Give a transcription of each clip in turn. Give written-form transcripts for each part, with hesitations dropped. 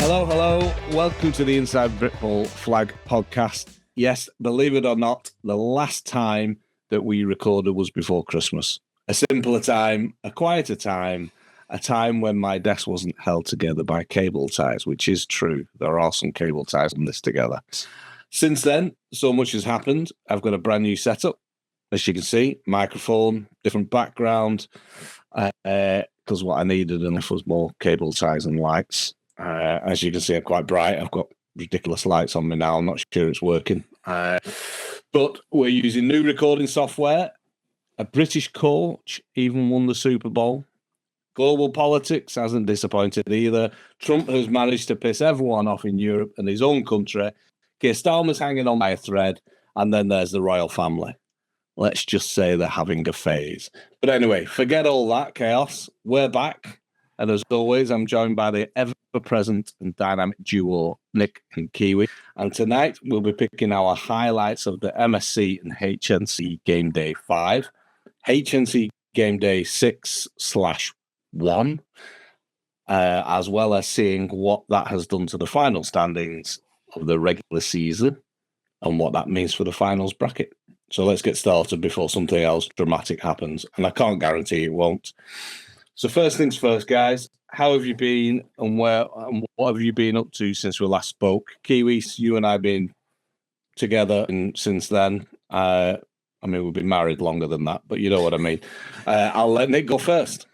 Hello. Welcome to the Inside Britball Flag podcast. Yes, believe it or not, the last time that we recorded was before Christmas. A simpler time, a quieter time, a time when my desk wasn't held together by cable ties, which is true. There are some cable ties on this together. Since then, so much has happened. I've got a brand new setup, as you can see, microphone, different background, because what I needed enough was more cable ties and lights. As you can see, I'm quite bright. I've got ridiculous lights on me now. I'm not sure it's working. But we're using new recording software. A British coach even won the Super Bowl. Global politics hasn't disappointed either. Trump has managed to piss everyone off in Europe and his own country. Keir Starmer's hanging on by a thread. And then there's the royal family. Let's just say they're having a phase. But anyway, forget all that chaos. We're back. And as always, I'm joined by the ever-present and dynamic duo, Nick and Kiwi. And tonight, we'll be picking our highlights of the MSC and HNC Game Day 5, HNC Game Day 6/1, as well as seeing what that has done to the final standings of the regular season and what that means for the finals bracket. So let's get started before something else dramatic happens. And I can't guarantee it won't. So first things first, guys, how have you been and what have you been up to since we last spoke? Kiwi, you and I have been together since then. I mean, we've been married longer than that, but you know what I mean. I'll let Nick go first.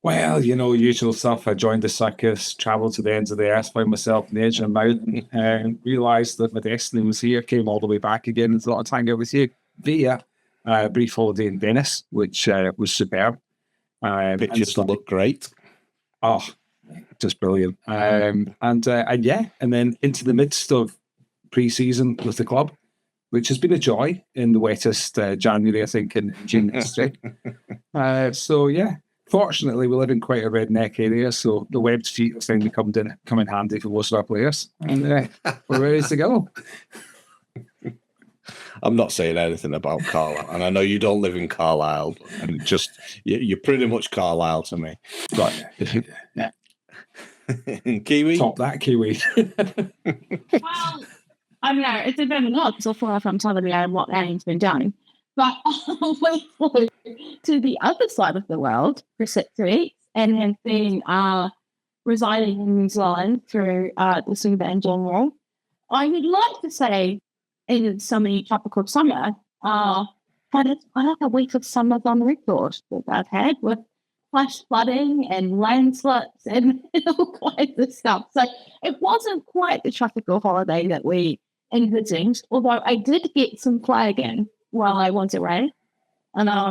Well, usual stuff. I joined the circus, travelled to the ends of the earth, found myself on the edge of a mountain, and realised that my destiny was here, came all the way back again, and thought I'd hang out with you via a brief holiday in Venice, which was superb. Pictures look great. Oh, just brilliant. And then into the midst of pre-season with the club, which has been a joy in the wettest January, I think, in June history. Fortunately, we live in quite a redneck area, so the webbed feet have finally come in handy for most of our players, and we're ready to go. I'm not saying anything about Carlisle, and I know you don't live in Carlisle, and you're pretty much Carlisle to me. But Kiwi? Top that, Kiwi. Well, I mean, it's a bit of an odd, so far from telling me what Arran's been doing. But we flew to the other side of the world for 6 weeks and have been residing in New Zealand through the Super in general. I would like to say in some tropical summer, but it's like a week of summers on record that I've had with flash flooding and landslips and all kinds of stuff. So it wasn't quite the tropical holiday that we envisioned, although I did get some play again while I was away. And I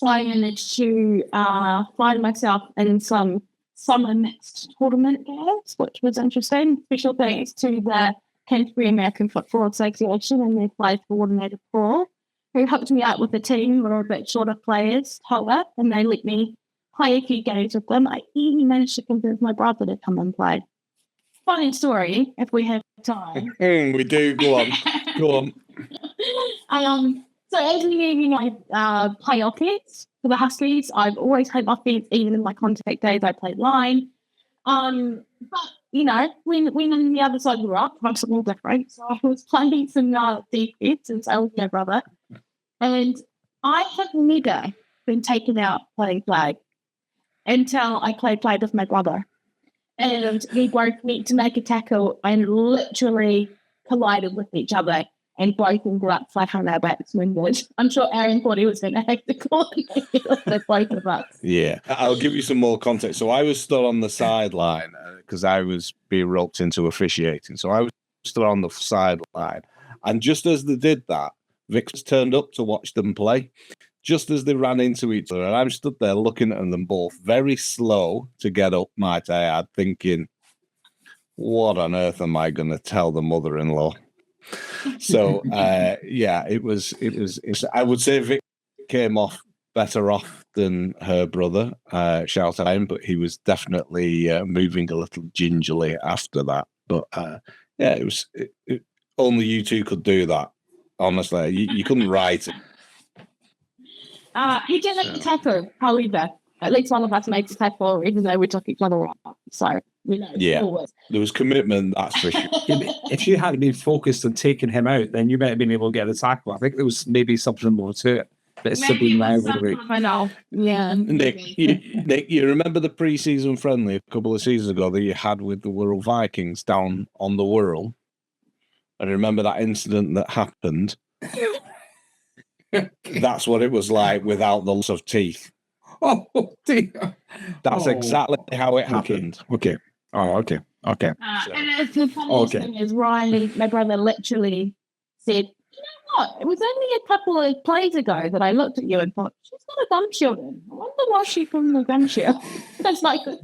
managed to find myself in some summer mixed tournament games, which was interesting. Special thanks to the Canterbury American Football Association and their play coordinator, Paul, who helped me out with the team. We were a bit short of players, however, and they let me play a few games with them. I even managed to convince my brother to come and play. Funny story, if we have time. We do. Go on. So as you know, I play offense for the Huskies. I've always played offense, even in my contact days. I played line. But when on the other side of the rock, I'm a little different. So I was playing some defense, and so I was my brother. And I have never been taken out playing flag until I played flag with my brother. And we both went to make a tackle and literally collided with each other and both ended up flat on our backs windward. I'm sure Arran thought he was going to have to coordinate with both of us. Yeah, I'll give you some more context. So I was stood on the sideline because I was being roped into officiating. So I was stood on the sideline. And just as they did that, Vic's turned up to watch them play. Just as they ran into each other, and I'm stood there looking at them both, very slow to get up, might I add, thinking, what on earth am I going to tell the mother-in-law? So, it was. I would say Vic came off better off than her brother, shout out him, but he was definitely moving a little gingerly after that. But it was only you two could do that. Honestly, you couldn't write it. He did make the tackle, however. At least one of us made the tackle, even though we took each other off. So Yeah. Always. There was commitment, that's for sure. If she hadn't been focused on taking him out, then you might have been able to get the tackle. I think there was maybe something more to it. But it's Maybe been it was rivalry. something I know. Yeah. Nick, you remember the pre-season friendly a couple of seasons ago that you had with the Wirral Vikings down on the Wirral? And remember that incident that happened? That's what it was like without the loss of teeth. Oh, dear. That's exactly how it happened. Okay. Oh, okay. Okay. And it's the funniest thing is Riley, my brother, literally said, "You know what? It was only a couple of plays ago that I looked at you and thought, she's got a gum shield in. I wonder why she put in the gum shield." It's like, and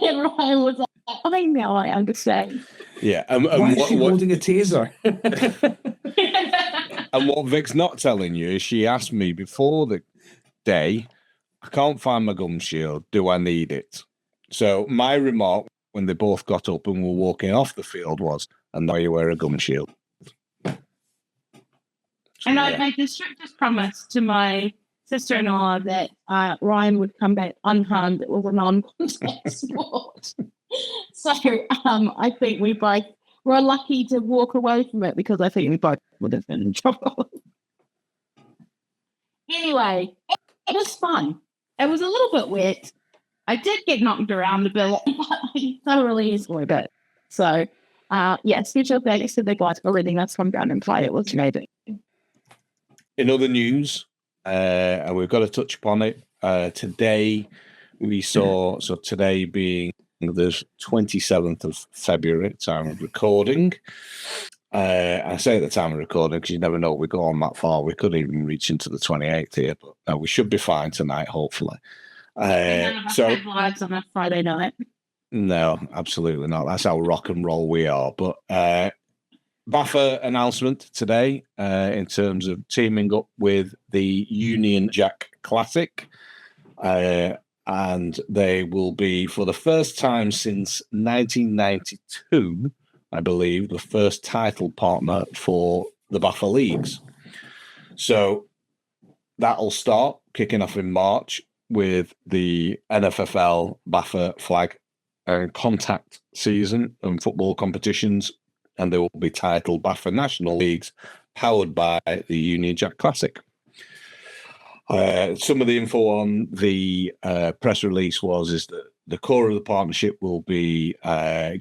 then Ryan was like, "I know, I understand." Yeah. Why is she holding a taser? And what Vic's not telling you is she asked me before the day, "I can't find my gum shield. Do I need it?" So my remark when they both got up and were walking off the field was, "And now you wear a gum shield." And I made the strictest promise to my sister-in-law that Ryan would come back unharmed. It was a non-contact sport. So I think we both were lucky to walk away from it because I think we both would have been in trouble. Anyway, it was fun. It was a little bit wet. I did get knocked around a bit, but I thoroughly enjoyed it. So, special thanks to the guys for letting us come down and play. It was amazing. In other news, and we've got to touch upon it, today we saw, so today being the 27th of February, time of recording. I say at the time of recording because you never know, we go on that far. We could even reach into the 28th here, but we should be fine tonight, hopefully. So lives on a Friday night. No, absolutely not. That's how rock and roll we are. But BAFA announcement today in terms of teaming up with the Union Jack Classic. And they will be, for the first time since 1992, I believe, the first title partner for the BAFA leagues. So that'll start kicking off in March with the NFFL BAFA flag and contact season and football competitions, and they will be titled BAFA National Leagues, powered by the Union Jack Classic. Some of the info on the press release is that the core of the partnership will be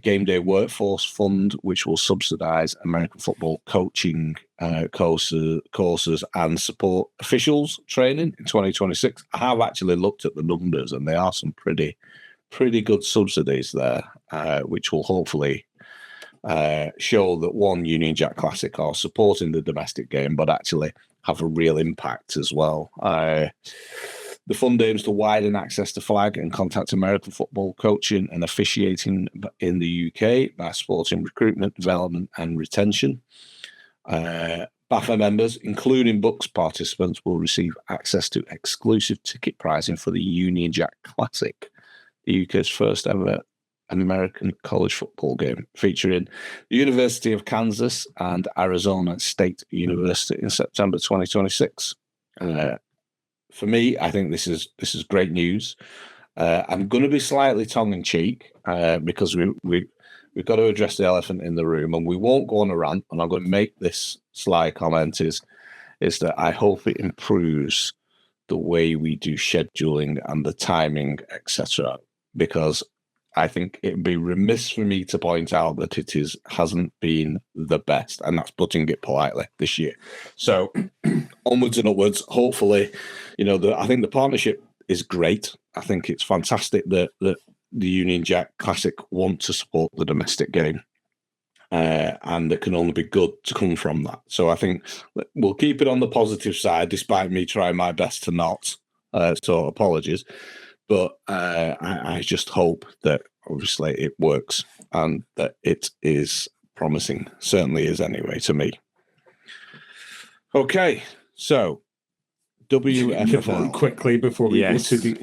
Game Day Workforce Fund, which will subsidise American football coaching courses and support officials training in 2026. I have actually looked at the numbers, and there are some pretty good subsidies there, which will hopefully show that one, Union Jack Classic are supporting the domestic game, but actually have a real impact as well. The fund aims to widen access to flag and contact American football coaching and officiating in the UK by supporting recruitment, development, and retention. BAFA members, including Bucks participants, will receive access to exclusive ticket pricing for the Union Jack Classic, the UK's first ever American college football game, featuring the University of Kansas and Arizona State University in September 2026. For me, I think this is great news. I'm going to be slightly tongue-in-cheek because we've got to address the elephant in the room, and we won't go on a rant, and I'm going to make this sly comment is that I hope it improves the way we do scheduling and the timing, etc., because I think it'd be remiss for me to point out that it hasn't been the best, and that's putting it politely this year. So onwards and upwards, hopefully, I think the partnership is great. I think it's fantastic that the Union Jack Classic want to support the domestic game, and it can only be good to come from that. So I think we'll keep it on the positive side, despite me trying my best to not. So apologies. But I just hope that obviously it works and that it is promising. Certainly is anyway to me. Okay, so WFFL quickly before we go too deep.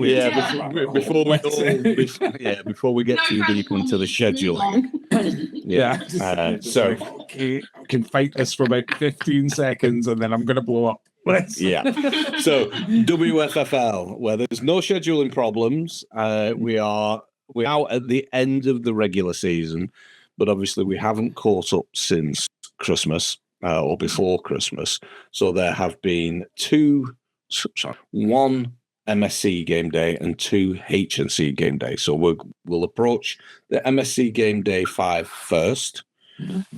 Before we get too deep into the scheduling. So you can fight this for about 15 seconds and then I'm going to blow up. Yeah. So WFFL, where there's no scheduling problems, we are we're out at the end of the regular season, but obviously we haven't caught up since Christmas or before Christmas. So there have been one MSC game day and 2 H&C game day. So we'll approach the MSC game day 5 first,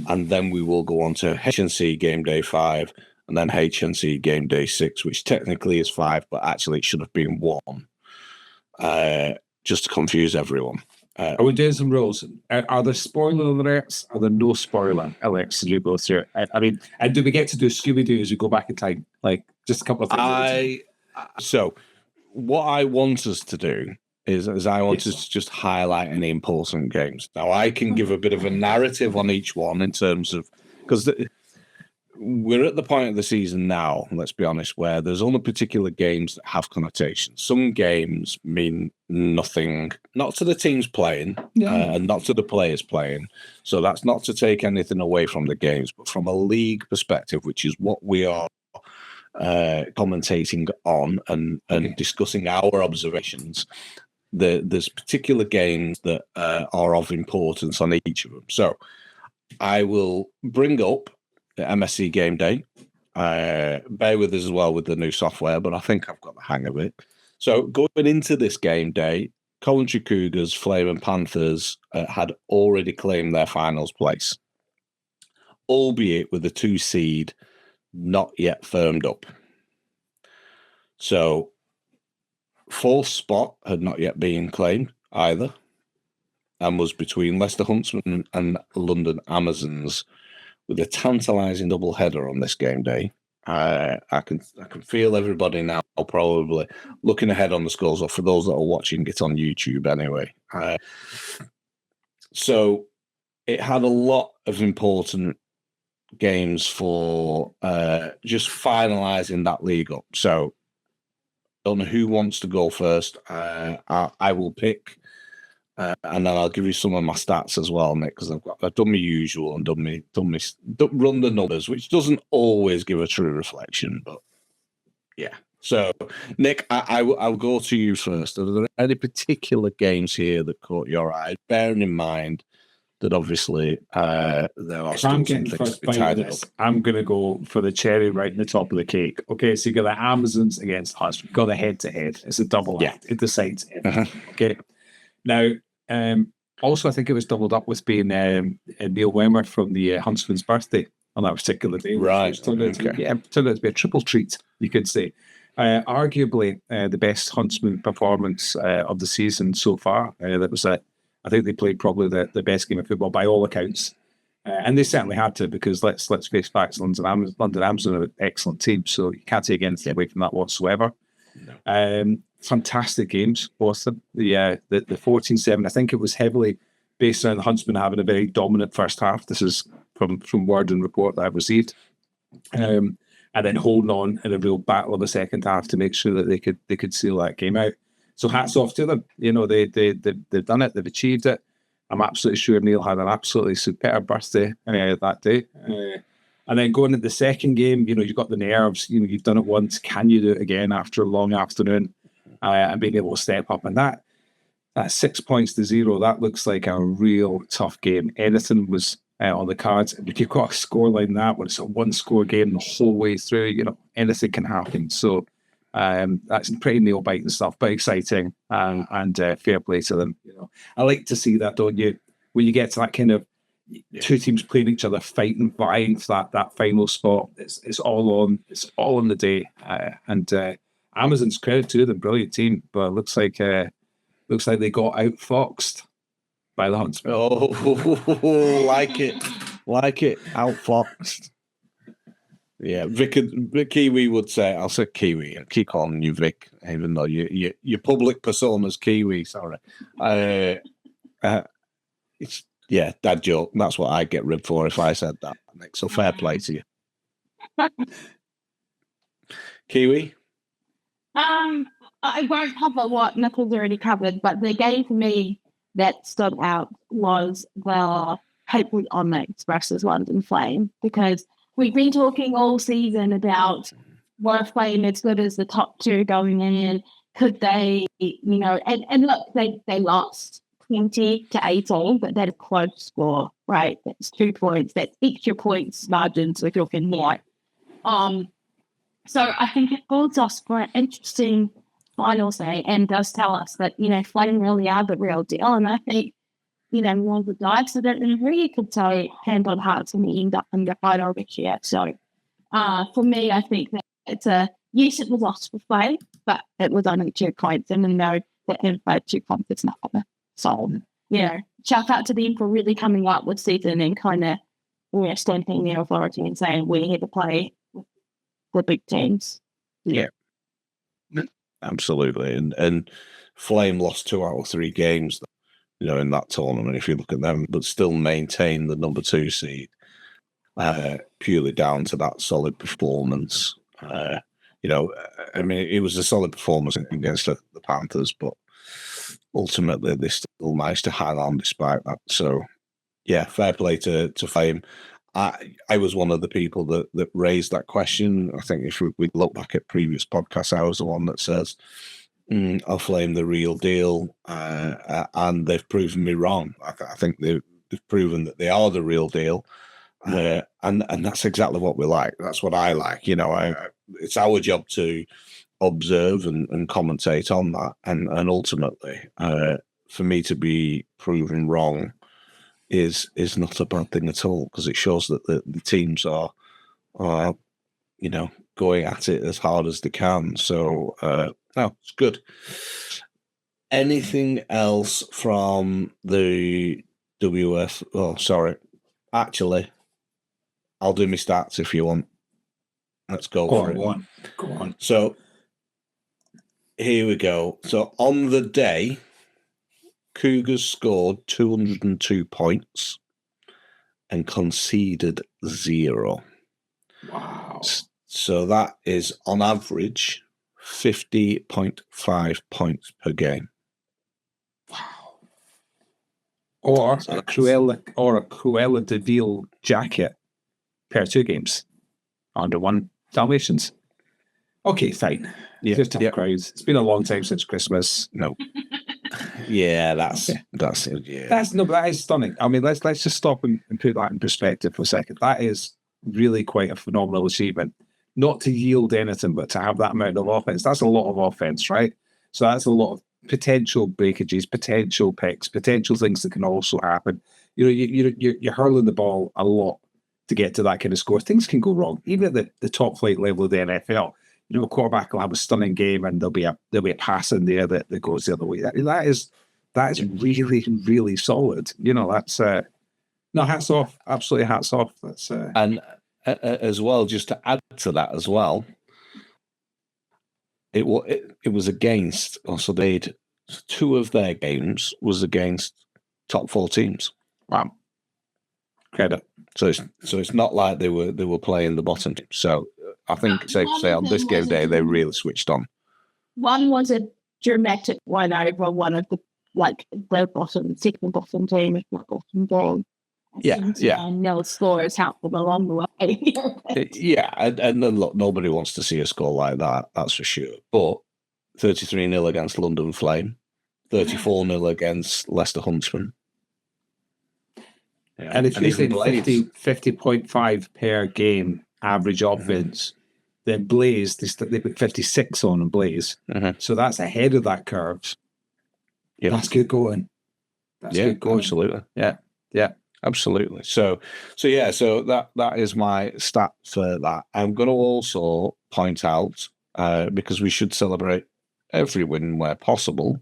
and then we will go on to H&C game day 5, and then H&C game day 6, which technically is 5, but actually it should have been 1, just to confuse everyone. Are we doing some rules? Are there spoiler alerts? Are there no spoiler alerts as you go through it? I mean, and do we get to do Scooby-Doo as we go back in time? Like, just a couple of things. So what I want us to do is I want us to just highlight any important games. Now, I can give a bit of a narrative on each one in terms of, because we're at the point of the season now, let's be honest, where there's only particular games that have connotations. Some games mean nothing, not to the teams playing and not to the players playing. So that's not to take anything away from the games, but from a league perspective, which is what we are commentating on and discussing our observations. There's particular games that are of importance on each of them. So I will bring up the MSC game day. Bear with us as well with the new software, but I think I've got the hang of it. So going into this game day, Coventry Cougars, Flaming Panthers had already claimed their finals place, albeit with a 2 seed not yet firmed up. So 4th spot had not yet been claimed either, and was between Leicester Huntsmen and London Amazons, with a tantalising double header on this game day. I can feel everybody now probably looking ahead on the scores, or for those that are watching it on YouTube anyway. So it had a lot of important games for just finalising that league up. So I don't know who wants to go first. I will pick. And then I'll give you some of my stats as well, Nick, because I've done my usual and run the numbers, which doesn't always give a true reflection, but yeah. So, Nick, I'll go to you first. Are there any particular games here that caught your eye, bearing in mind that obviously there are still some things to be tied up? I'm going to go for the cherry right in the top of the cake. Okay, so you got the Amazons against Huts. You've got the head-to-head. It's a double act. It decides. Okay. Now, also, I think it was doubled up with being Neil Wemmer from the Huntsman's birthday on that particular day. Right. Turned out to be a triple treat, you could say. Arguably, the best Huntsman performance of the season so far. That was I think they played probably the best game of football by all accounts. And they certainly had to, because let's face facts, London Amazon are an excellent team, so you can't take anything away from that whatsoever. No. Fantastic games, both of them. The 14-7, I think it was heavily based on the Huntsmen having a very dominant first half. This is from word and report that I've received. And then holding on in a real battle of the second half to make sure that they could seal that game out. So hats off to them. You know, they've done it, they've achieved it. I'm absolutely sure Neil had an absolutely superb birthday that day. And then going into the second game, you know, you've got the nerves, you know, you've done it once. Can you do it again after a long afternoon? And being able to step up. And that 6 points to 0, that looks like a real tough game. Anything was on the cards. And if you've got a score like that, when it's a 1-score game the whole way through, you know, anything can happen. So that's pretty nail-biting stuff, but exciting and fair play to them. You know, I like to see that, don't you? When you get to that kind of two teams playing each other, fighting, vying for that final spot. It's all on the day. And Amazon's credit to them, brilliant team, but it looks like they got outfoxed by the Huntsmen. Oh, like it, outfoxed. Yeah, Vic Kiwi would say. I'll say Kiwi. I keep calling you Vic, even though your public persona's Kiwi. Sorry, it's dad joke. That's what I'd get ribbed for if I said that. So fair play to you, Kiwi. I won't cover what Nicholas already covered, but the game for me that stood out was the Hopefully on the Express's London Flame, because we've been talking all season about were Flame as good as the top two going in? Could they, you know, and look, they lost 20-18, but that's a close score, right? That's 2 points. That's extra points margin, so if you're looking more. So I think it holds us for an interesting final say and does tell us that, Flame really are the real deal. And I think, one of the guys that really could say hand on heart when we end up in the final this year. So for me, I think that it's yes, it was lost for Flame, but it was only 2 points. And we know that in 2 points, it's nothing. So, shout out to them for really coming up with season and kind of, stamping their authority and saying we're here to play the big teams. Yeah. Absolutely. And Flame lost 2 out of 3 games, in that tournament, if you look at them, but still maintain the number 2 seed purely down to that solid performance. It was a solid performance against the Panthers, but ultimately they still managed to hang on despite that. So, yeah, fair play to Flame. I was one of the people that raised that question. I think if we look back at previous podcasts, I was the one that says, I'll Flame the real deal. And they've proven me wrong. I think they've proven that they are the real deal. And that's exactly what we like. That's what I like. It's our job to observe and commentate on that. And ultimately, for me to be proven wrong is not a bad thing at all, because it shows that the teams are going at it as hard as they can. So it's good. Anything else from the WF? Oh, sorry. Actually, I'll do my stats if you want. Let's go for it. Go on. So here we go. So on the day, Cougars scored 202 points and conceded 0. Wow. So that is on average 50.5 points per game. Wow. Or a Cruella de Vil jacket per 2 games. Under 1 Dalmatians. Okay, fine. Yeah. Just tough crowds. It's been a long time since Christmas. No. Yeah, that's it. Yeah. But that is stunning. I mean, let's just stop and put that in perspective for a second. That is really quite a phenomenal achievement. Not to yield anything, but to have that amount of offense. That's a lot of offense, right? So that's a lot of potential breakages, potential picks, potential things that can also happen. You're hurling the ball a lot to get to that kind of score. Things can go wrong, even at the top flight level of the NFL. A quarterback will have a stunning game, and there'll be a pass in there that goes the other way. That is really, really solid. That's hats off. Absolutely hats off. That's and as well, just to add to that as well, it was against. Also, they 2 of their games was against top 4 teams. Wow. Credit. So it's not like they were playing the bottom team. So I think it's safe to say on this game day they really switched on. One was a dramatic one over one of the second bottom team, if not bottom game. Yeah. No scores helped them along the way. Yeah, and look, nobody wants to see a score like that. That's for sure. But 33-0 against London Flame, 34-0 against Leicester Huntsmen. Yeah. And if you say 50.5 per game average offense, then Blaze, they put 56 on in Blaze. So that's ahead of that curve. Yeah. That's good going. Good going. Absolutely. Yeah, absolutely. So that is my stat for that. I'm going to also point out, because we should celebrate every win where possible,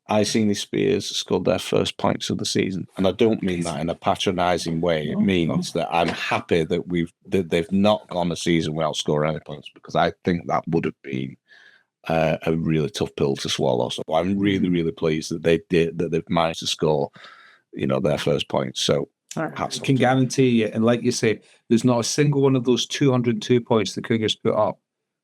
Iceni Spears scored their first points of the season, and I don't mean that in a patronising way. It means that I'm happy that they've not gone a season without scoring any points, because I think that would have been a really tough pill to swallow. So I'm really, really pleased that they've managed to score, their first points. So I can guarantee you, and like you say, there's not a single one of those 202 points the Cougars put up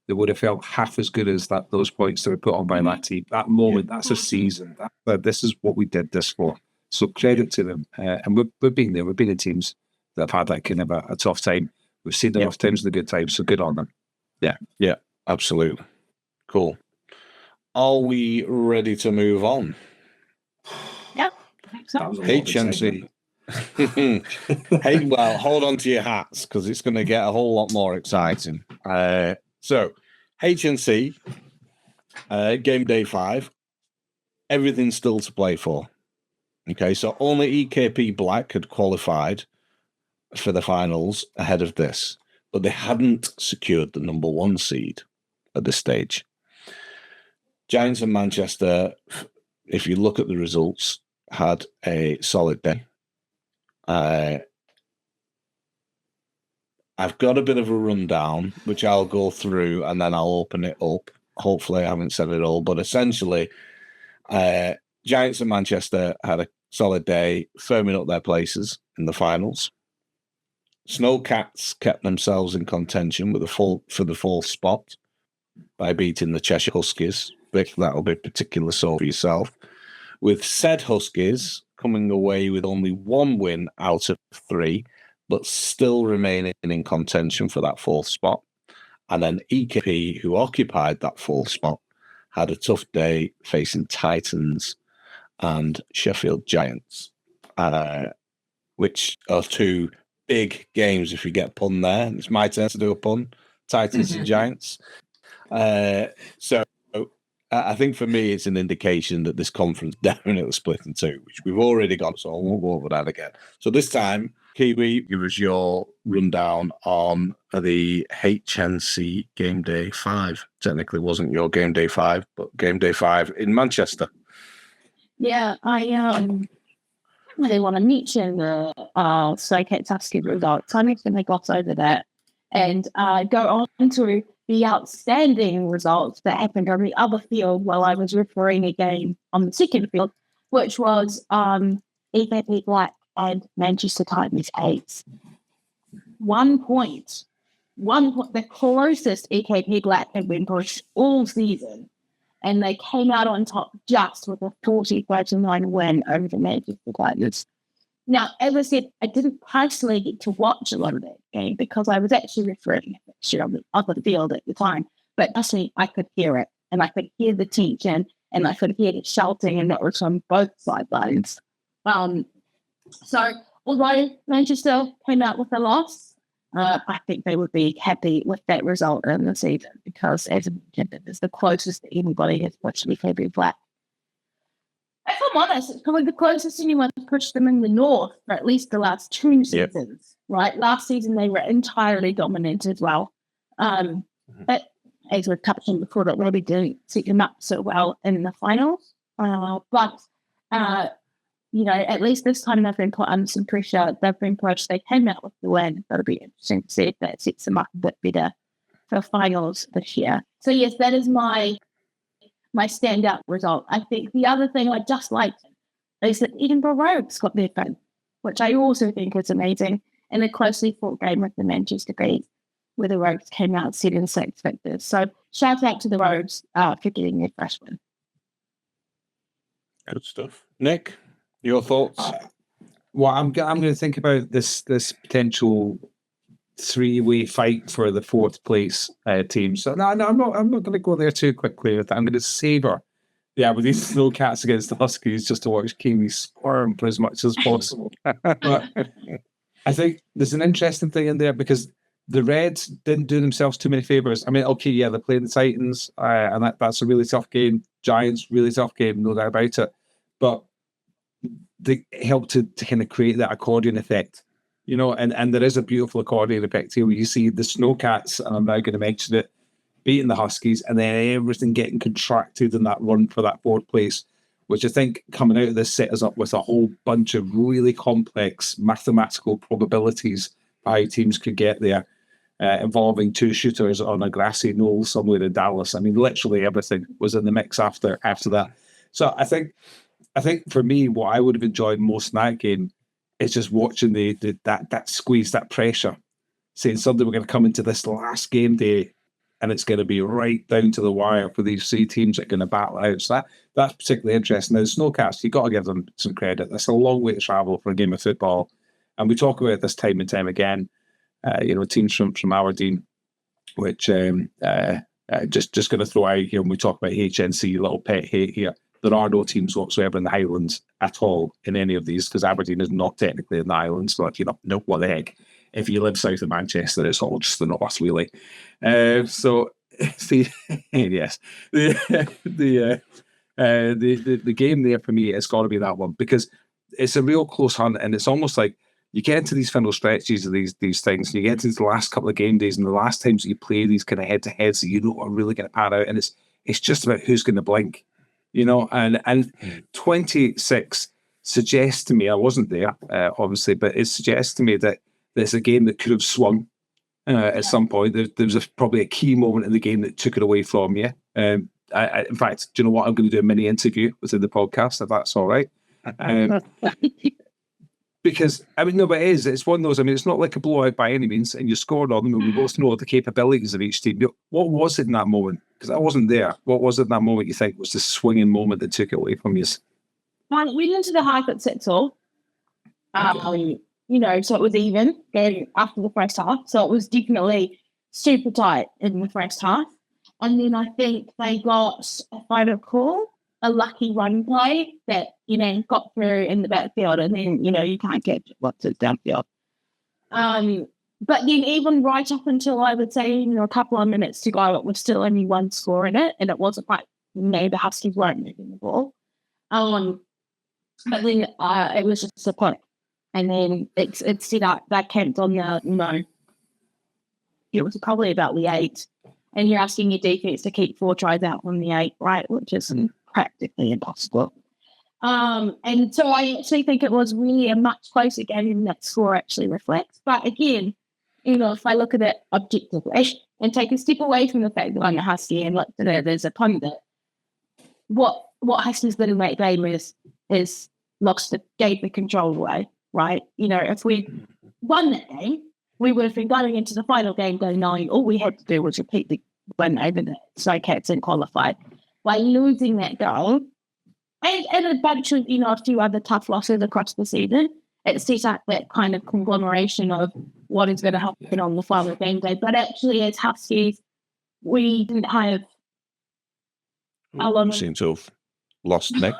that would have felt half as good as those points that were put on by that team. That moment, that's a season. This is what we did this for. So credit to them. And we've been there. We've been in teams that have had that kind of a tough time. We've seen the rough times and the good times, so good on them. Yeah, absolutely. Cool. Are we ready to move on? Yep. That was a lot of excitement. HNC. Hey, well, hold on to your hats because it's going to get a whole lot more exciting. So, HNC, game day 5, everything's still to play for. Okay, so only EKP Black had qualified for the finals ahead of this, but they hadn't secured the number 1 seed at this stage. Giants and Manchester, if you look at the results, had a solid day. I've got a bit of a rundown, which I'll go through and then I'll open it up. Hopefully, I haven't said it all, but essentially, Giants and Manchester had a solid day, firming up their places in the finals. Snowcats kept themselves in contention for the 4th spot by beating the Cheshire Huskies. Vic, that'll be particular so for yourself. With said Huskies coming away with only 1 win out of 3, but still remaining in contention for that 4th spot. And then EKP, who occupied that 4th spot, had a tough day facing Titans and Sheffield Giants, which are 2 big games, if you get a pun there. It's my turn to do a pun. Titans and Giants. So I think for me, it's an indication that this conference definitely split in 2, which we've already got, so I won't go over that again. So this time, Kiwi, give us your rundown on the HNC Game Day 5. Technically wasn't your Game Day 5, but Game Day 5 in Manchester. Yeah, I really want to mention the Snowcats Husky results. I mentioned they got over that and go on to the outstanding results that happened on the other field while I was refereeing a game on the second field, which was EKP Black and Manchester Titans 8. 1 point. The closest EKP Black had been pushed all season. And they came out on top just with a 40-39 win over the Manchester Titans. Now, as I said, I didn't personally get to watch a lot of that game because I was actually refereeing on the other field at the time. But personally, I could hear it, and I could hear the tension, and I could hear the shouting, and that was on both sidelines. So, although Manchester came out with a loss, I think they would be happy with that result in the season because, as I mentioned, it is the closest that anybody has pushed EKP Black. If I'm honest, it's probably the closest anyone pushed them in the north for at least the last 2 seasons, right? Last season, they were entirely dominant as well. But as we've touched on before, that really didn't set them up so well in the finals. At least this time they've been put under some pressure. They've been pushed. They came out with the win. That'll be interesting to see if that sets them up a bit better for finals this year. So, yes, that is my standout result. I think the other thing I just liked is that Edinburgh Rogues got their fun, which I also think is amazing, in a closely fought game with the Manchester Bees, where the Rogues came out 7-6 victors. So, shout out to the Rogues for getting their first win. Good stuff. Nick, your thoughts? Well, I'm going to think about this potential 3-way fight for the 4th place team. So no, I'm not going to go there too quickly with that. I'm going to savor with these Snowcats against the Huskies just to watch Kiwi squirm for as much as possible. But I think there's an interesting thing in there because the Reds didn't do themselves too many favours. I mean, okay, yeah, they're playing the Titans, and that's a really tough game. Giants, really tough game, no doubt about it. But they helped to kind of create that accordion effect, and there is a beautiful accordion effect here where you see the Snowcats, and I'm now going to mention it, beating the Huskies, and then everything getting contracted in that run for that 4th place, which I think coming out of this set us up with a whole bunch of really complex mathematical probabilities for how teams could get there, involving 2 shooters on a grassy knoll somewhere in Dallas. I mean, literally everything was in the mix after that. So I think for me, what I would have enjoyed most in that game is just watching that squeeze, that pressure, saying suddenly we're going to come into this last game day and it's going to be right down to the wire for these 3 teams that are going to battle out. So that's particularly interesting. Now, the Snowcats, you've got to give them some credit. That's a long way to travel for a game of football. And we talk about it this time and time again, teams from Aberdeen, which just going to throw out here when we talk about HNC, little pet hate here. there are no teams whatsoever in the Highlands at all in any of these, because Aberdeen is not technically in the Highlands, but no, what the heck. If you live south of Manchester, it's all just the north, really. So yes, the game there for me, it's got to be that one, because it's a real close hunt, and it's almost like you get into these final stretches of these things, and you get into the last couple of game days, and the last times that you play these kind of head-to-heads that you know are really going to pan out, and it's just about who's going to blink, and 26 suggests to me, I wasn't there, obviously, but it suggests to me that it's a game that could have swung at some point. There was probably a key moment in the game that took it away from you. In fact, do you know what? I'm going to do a mini interview within the podcast, if that's all right. Because, no, but it is. It's one of those, it's not like a blowout by any means, and you scored on them, and we both know the capabilities of each team. What was it in that moment? Because I wasn't there. What was it in that moment you think was the swinging moment that took it away from you? We went into the half at 6-all. So it was even going after the first half. So it was definitely super tight in the first half. And then I think they got, if I recall, a lucky run play that, got through in the backfield, and then, you can't get lots of downfield. But then even right up until, I would say, a couple of minutes to go, it was still only one score in it, and it wasn't quite, the Huskies weren't moving the ball. But then it was just a point. And then it set up, that camped on the, it was probably about the 8. And you're asking your defense to keep 4 tries out from the 8, right? Which is practically impossible. And so I actually think it was really a much closer game than that score actually reflects. But again, if I look at it objectively and take a step away from the fact that I'm a Husky and look at it as a pundit, what Huskies did in that game is gave the control away, right? If we won that game, we would have been going into the final game going, all we had to do was repeat the win over the Snowcats and qualify. By losing that goal, and a bunch of, a few other tough losses across the season, it set up that kind of conglomeration of what is going to happen on the final game day. But actually, as Huskies, we didn't have a lot of... seem to have lost Nick.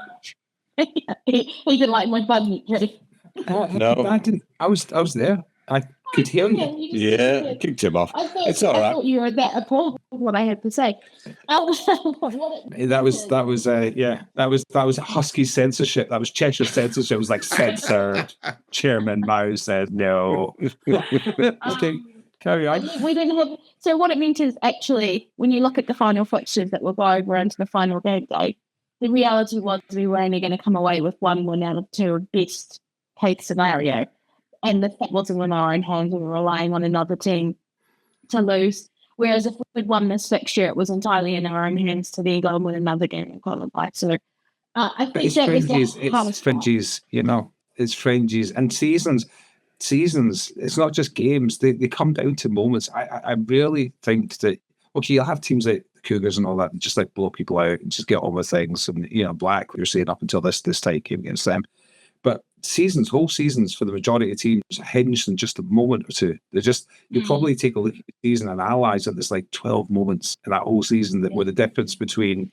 he didn't like my button, did he? No. I didn't. I was there. I could hear him. Yeah, kicked him off. It's all right. I thought you were that appalled with what I had to say. That was Husky censorship. That was Cheshire censorship. It was like censored. Chairman Mao said no. Okay, carry on. We didn't have. So what it meant is actually, when you look at the final fixtures that will go over into the final game day, the reality was we were only going to come away with 1 win out of 2 best case scenario. And that wasn't in our own hands. We were relying on another team to lose. Whereas if we'd won this fixture, it was entirely in our own hands to then go and win another game and qualify. So I think it's fringes, it's fringes. And seasons, it's not just games. They come down to moments. I really think that, okay, you'll have teams like the Cougars and all that, just like blow people out and just get on with things. And, Black, we were saying up until this tight game against them. But whole seasons for the majority of teams hinged in just a moment or two. You probably take a look at the season and analyse it. There's like 12 moments in that whole season that were the difference between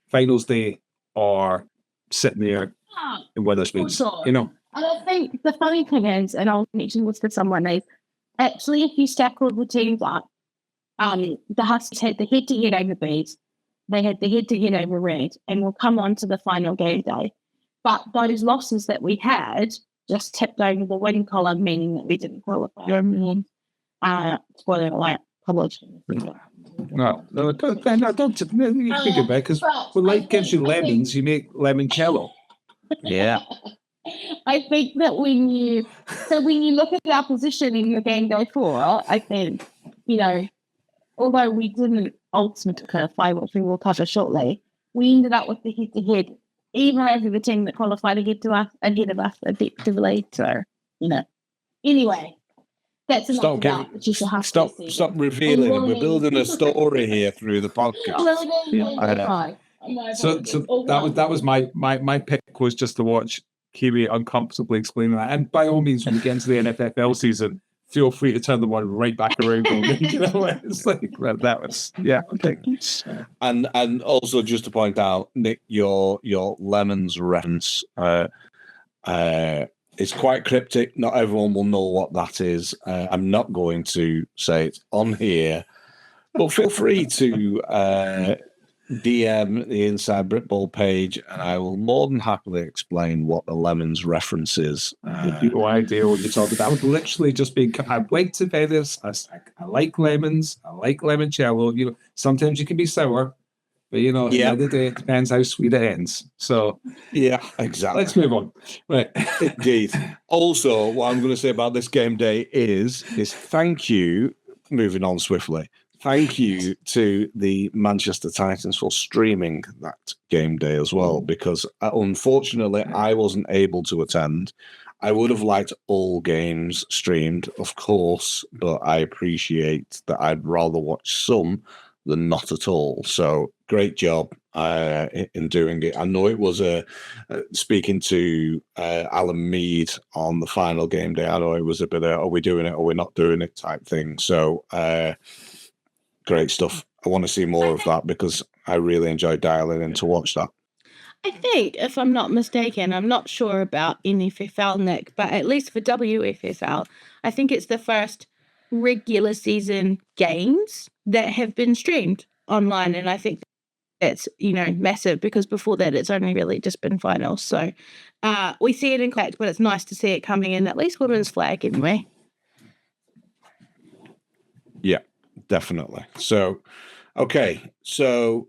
finals day or sitting there in Wetherspoons. And I think the funny thing is, and I'll mention this to someone, is actually if you stack all the teams up, the Huskies had the head-to-head over Bees, they had the head-to-head over Red, and we'll come on to the final game day. But those losses that we had just tipped over the win column, meaning that we didn't qualify. Spoiler alert, published. No, don't think about it, because when life gives you lemons, you make limoncello. Yeah. I think that when you look at our position in the game day 4, I think, although we didn't ultimately qualify, which we will cover shortly, we ended up with the head-to-head even over the team that qualified ahead of us effectively. So, Anyway, that's enough about the Cheshire Huskies. Stop revealing. We're building a story here through the podcast. So that was my pick, was just to watch Kiwi uncomfortably explaining that. And by all means, when we get into the NFFL season, feel free to turn the one right back around. You know, it's like that was okay. And also just to point out, Nick, your lemons reference is quite cryptic. Not everyone will know what that is. I'm not going to say it on here, but feel free to DM the Inside Britball page, and I will more than happily explain what the lemons reference is. No idea what you're talking about. I would literally just be. I like to say this. I like lemons. I like limoncello. You know, sometimes you can be sour, but you know, at the end of the day, it depends how sweet it ends. So, yeah, exactly. Let's move on. Right, indeed. Also, what I'm going to say about this game day is thank you. Moving on swiftly. Thank you to the Manchester Titans for streaming that game day as well, because unfortunately I wasn't able to attend. I would have liked all games streamed, of course, but I appreciate that I'd rather watch some than not at all. So great job in doing it. I know it was speaking to Alan Mead on the final game day. I know it was a bit of, are we doing it or we're not doing it type thing. So great stuff. I want to see more of that because I really enjoyed dialing in to watch that. I think, if I'm not mistaken, I'm not sure about NFFL, Nick, but at least for WFFL, I think it's the first regular season games that have been streamed online. And I think that's, massive because before that, it's only really just been finals. So we see it in fact, but it's nice to see it coming in, at least women's flag anyway. Yeah. Definitely. So, okay. So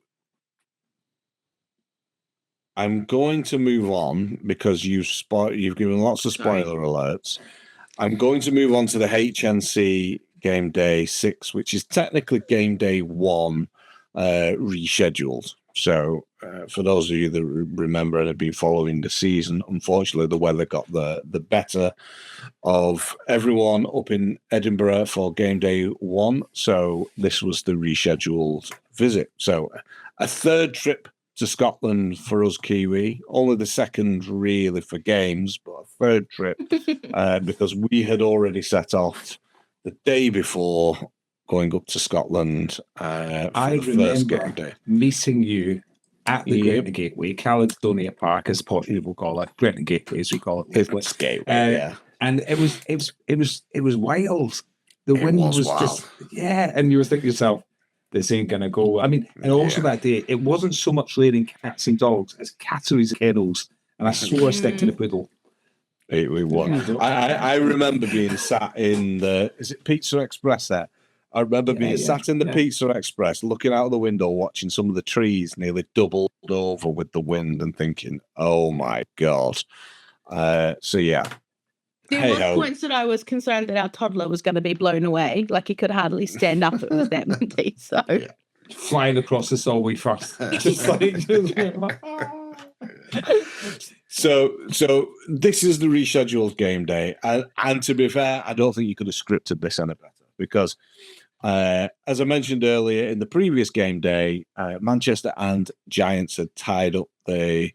I'm going to move on because you've given lots of spoiler alerts. I'm going to move on to the HNC game day 6, which is technically game day 1 rescheduled. So for those of you that remember and have been following the season, unfortunately the weather got the better of everyone up in Edinburgh for game day 1. So this was the rescheduled visit. So a third trip to Scotland for us Kiwi, only the second really for games, but a third trip because we had already set off the day before going up to Scotland. I remember meeting you at the Gretna Gateway, Caledonia Park, as people call it, Gretna Gateway, as we call it. It's Gateway, and it was wild. The wind was wild. just and you were thinking to yourself, this ain't gonna go. I mean, and also that day, it wasn't so much raining cats and dogs as catteries and kennels, and I swore a stick to the poodle. It was. I remember being sat in is it Pizza Express there? I remember being sat in the Pizza Express, looking out of the window, watching some of the trees nearly doubled over with the wind and thinking, oh my God. So, yeah. There were points that I was concerned that our toddler was going to be blown away. Like he could hardly stand up. It was that windy. So. Yeah. Flying across the Solway first. So this is the rescheduled game day. And to be fair, I don't think you could have scripted this any better because as I mentioned earlier, in the previous game day, Manchester and Giants had tied up the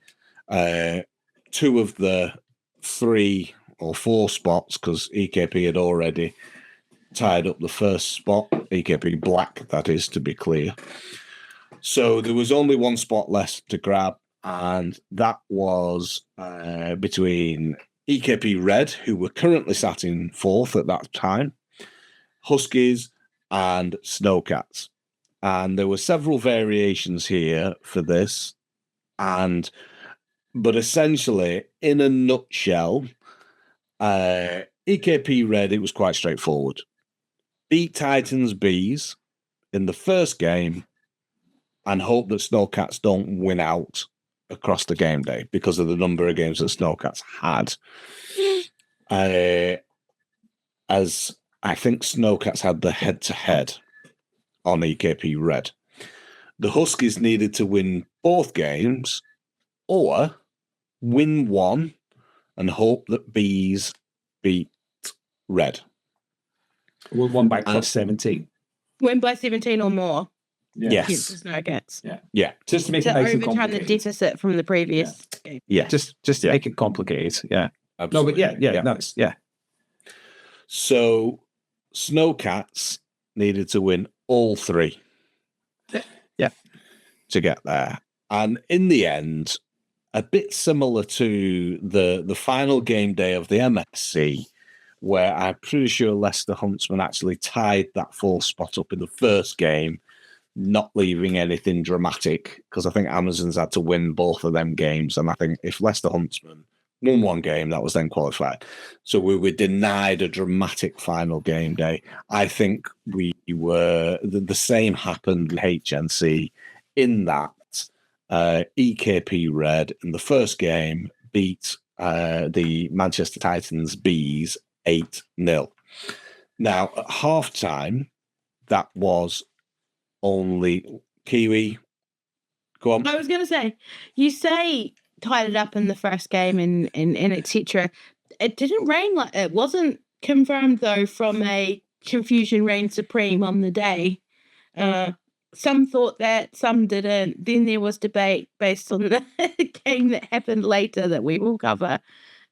2 of the 3 or 4 spots because EKP had already tied up the first spot. EKP Black, that is, to be clear. So there was only 1 spot left to grab, and that was between EKP Red, who were currently sat in 4th at that time, Huskies, and Snowcats. And there were several variations here for this, but essentially, in a nutshell, EKP Red, it was quite straightforward. Beat Titans Bees in the first game and hope that Snowcats don't win out across the game day because of the number of games that Snowcats had. As I think Snowcats had the head-to-head on EKP Red. The Huskies needed to win both games or win one and hope that Bees beat Red. We'll won by plus 17. Win by 17 or more. Yeah. Yes. Nuggets. Yeah. Just to make it nice and overturn complicated. the deficit from the previous game. Yeah. Just to make it complicated. Yeah. Absolutely. No, but yeah. So Snowcats needed to win all 3. Yeah. To get there. And in the end, a bit similar to the final game day of the MSC, where I'm pretty sure Leicester Huntsman actually tied that 4th spot up in the first game, not leaving anything dramatic, because I think Amazons had to win both of them games. And I think if Leicester Huntsman won one game, that was then qualified. So we were denied a dramatic final game day. I think we were, the same happened with HNC in that EKP Red in the first game beat the Manchester Titans Bees 8-0. Now, at halftime, that was only Kiwi. Go on. I was going to say, you say tied it up in the first game and etc. It didn't rain like it wasn't confirmed though from a confusion reigned supreme on the day. Some thought that, some didn't. Then there was debate based on the game that happened later that we will cover.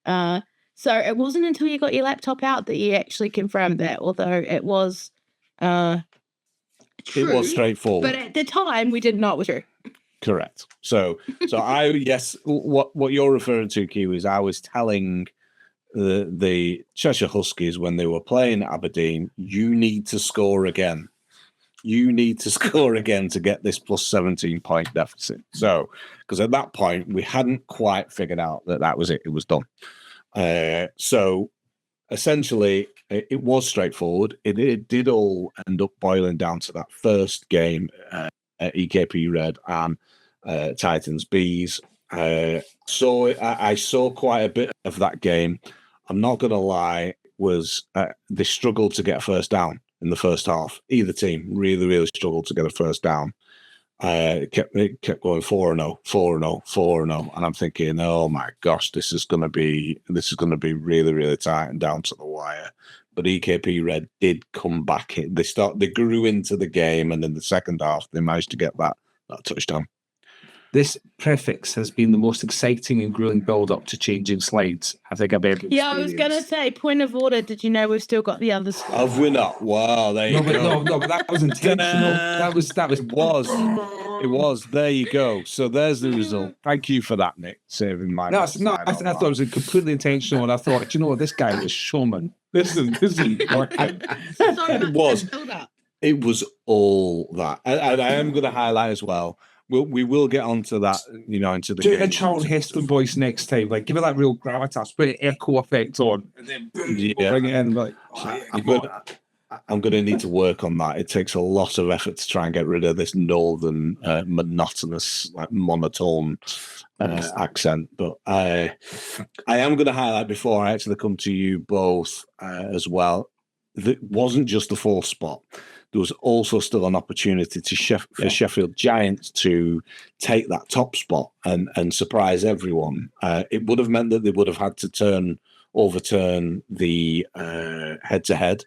So it wasn't until you got your laptop out that you actually confirmed that, although it was true. It was straightforward. But at the time, we didn't know it was true. Correct. So yes, what you're referring to, Kiwi, is I was telling the Cheshire Huskies when they were playing Aberdeen, you need to score again. You need to score again to get this plus 17-point deficit. So, because at that point, we hadn't quite figured out that was it. It was done. So, essentially, it was straightforward. It did all end up boiling down to that first game at EKP Red and Titans Bees. So I saw quite a bit of that game. I'm not going to lie, was they struggled to get a first down in the first half. Either team really struggled to get a first down. It kept going 4-0, 4-0, 4-0, and I'm thinking, oh my gosh, this is going to be really tight and down to the wire. But EKP Red did come back. They grew into the game, and in the second half, they managed to get that touchdown. This prefix has been the most exciting and grueling build-up to changing slides I think I've ever experienced. Yeah, I was going to say, point of order, did you know we've still got the others? Have we not? Wow, there you go. No, but that was intentional. That was. It was. There you go. So there's the result. Thank you for that, Nick, saving my... No, I thought it was completely intentional, and I thought, you know what, this guy was showman. This is working. It was all that. And I am going to highlight as well, we will get onto that, into the game. A Charles Heston voice next time, like give it that real gravitas, put an echo effect on, and then bring it in. Like, I'm going to need to work on that. It takes a lot of effort to try and get rid of this northern, monotonous, monotone accent. But I am going to highlight before I actually come to you both as well. It wasn't just the 4th spot. There was also still an opportunity for Sheffield Giants to take that top spot and surprise everyone. It would have meant that they would have had to overturn the head-to-head,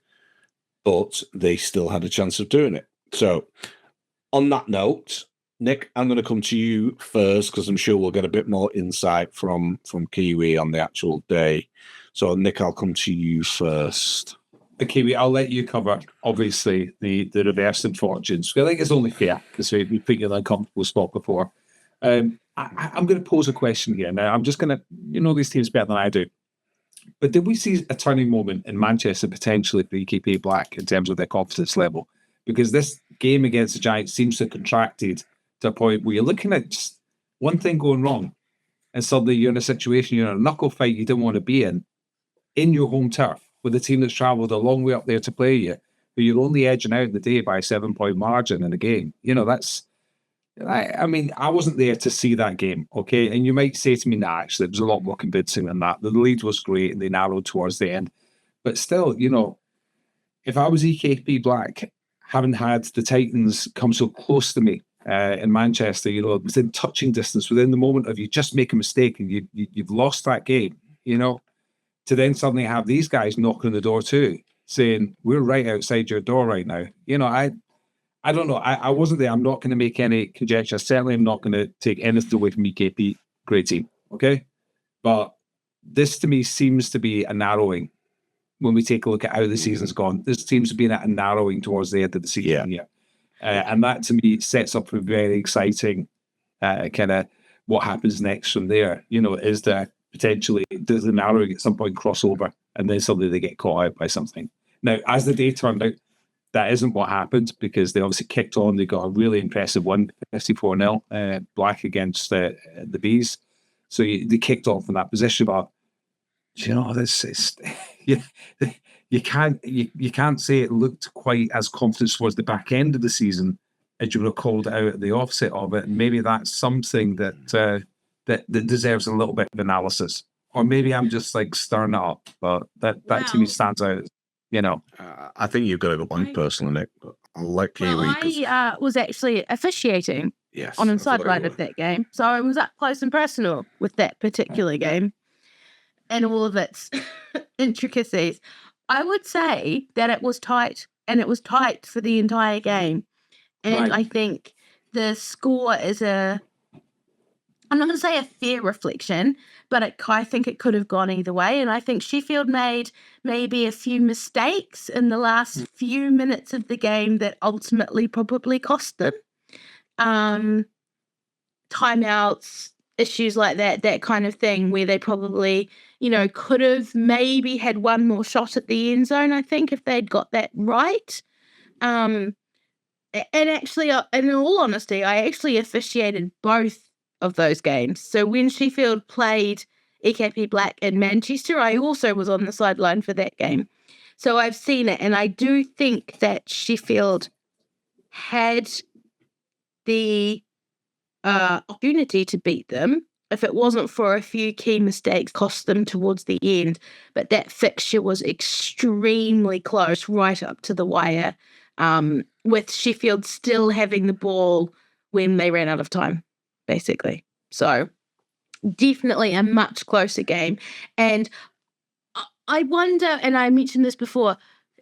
but they still had a chance of doing it. So, on that note, Nick, I'm going to come to you first because I'm sure we'll get a bit more insight from Kiwi on the actual day. So, Nick, I'll come to you first. Kiwi, I'll let you cover, obviously, the reverse in fortunes. I think it's only fair because we put you in an uncomfortable spot before. I'm going to pose a question here. Now, I'm just going to, these teams better than I do. But did we see a turning moment in Manchester potentially for EKP Black in terms of their confidence level? Because this game against the Giants seems to have contracted to a point where you're looking at just one thing going wrong, and suddenly you're in a situation, you're in a knuckle fight you don't want to be in your home turf, with a team that's travelled a long way up there to play you, but you're only edging out the day by a 7-point margin in a game. That's... I wasn't there to see that game, okay? And you might say to me, nah, actually, it was a lot more convincing than that. The lead was great and they narrowed towards the end. But still, if I was EKP Black, having had the Titans come so close to me in Manchester, within touching distance, within the moment of you just make a mistake and you've lost that game, to then suddenly have these guys knocking on the door too, saying, we're right outside your door right now. I don't know. I wasn't there. I'm not going to make any conjecture. Certainly I'm not going to take anything away from EKP. Great team, okay? But this to me seems to be a narrowing when we take a look at how the season's gone. This seems to be a narrowing towards the end of the season here. And that, to me, sets up a very exciting kind of what happens next from there. Is there potentially, does the narrowing at some point cross over and then suddenly they get caught out by something? Now, as the day turned out, that isn't what happened, because they obviously kicked on. They got a really impressive win, 54-0, Black against the Bees. So they kicked off in that position. But, this is... You can't say it looked quite as confident towards the back end of the season as you would have called it out at the offset of it. And maybe that's something that deserves a little bit of analysis. Or maybe I'm just stirring it up, but that to me stands out. I think you've got a good point personally, Nick. But I'll let Kiwi. I was actually officiating on the sideline of that game, so I was up close and personal with that particular game and all of its intricacies. I would say that it was tight, and it was tight for the entire game. And I think the score is I'm not going to say a fair reflection, but I think it could have gone either way. And I think Sheffield made maybe a few mistakes in the last few minutes of the game that ultimately probably cost them. Timeouts, issues like that kind of thing, where they probably, could have maybe had one more shot at the end zone, I think, if they'd got that right. And actually, in all honesty, I actually officiated both of those games. So when Sheffield played EKP Black in Manchester, I also was on the sideline for that game. So I've seen it, and I do think that Sheffield had the opportunity to beat them if it wasn't for a few key mistakes cost them towards the end. But that fixture was extremely close right up to the wire, with Sheffield still having the ball when they ran out of time, basically. So definitely a much closer game. And I wonder, and I mentioned this before,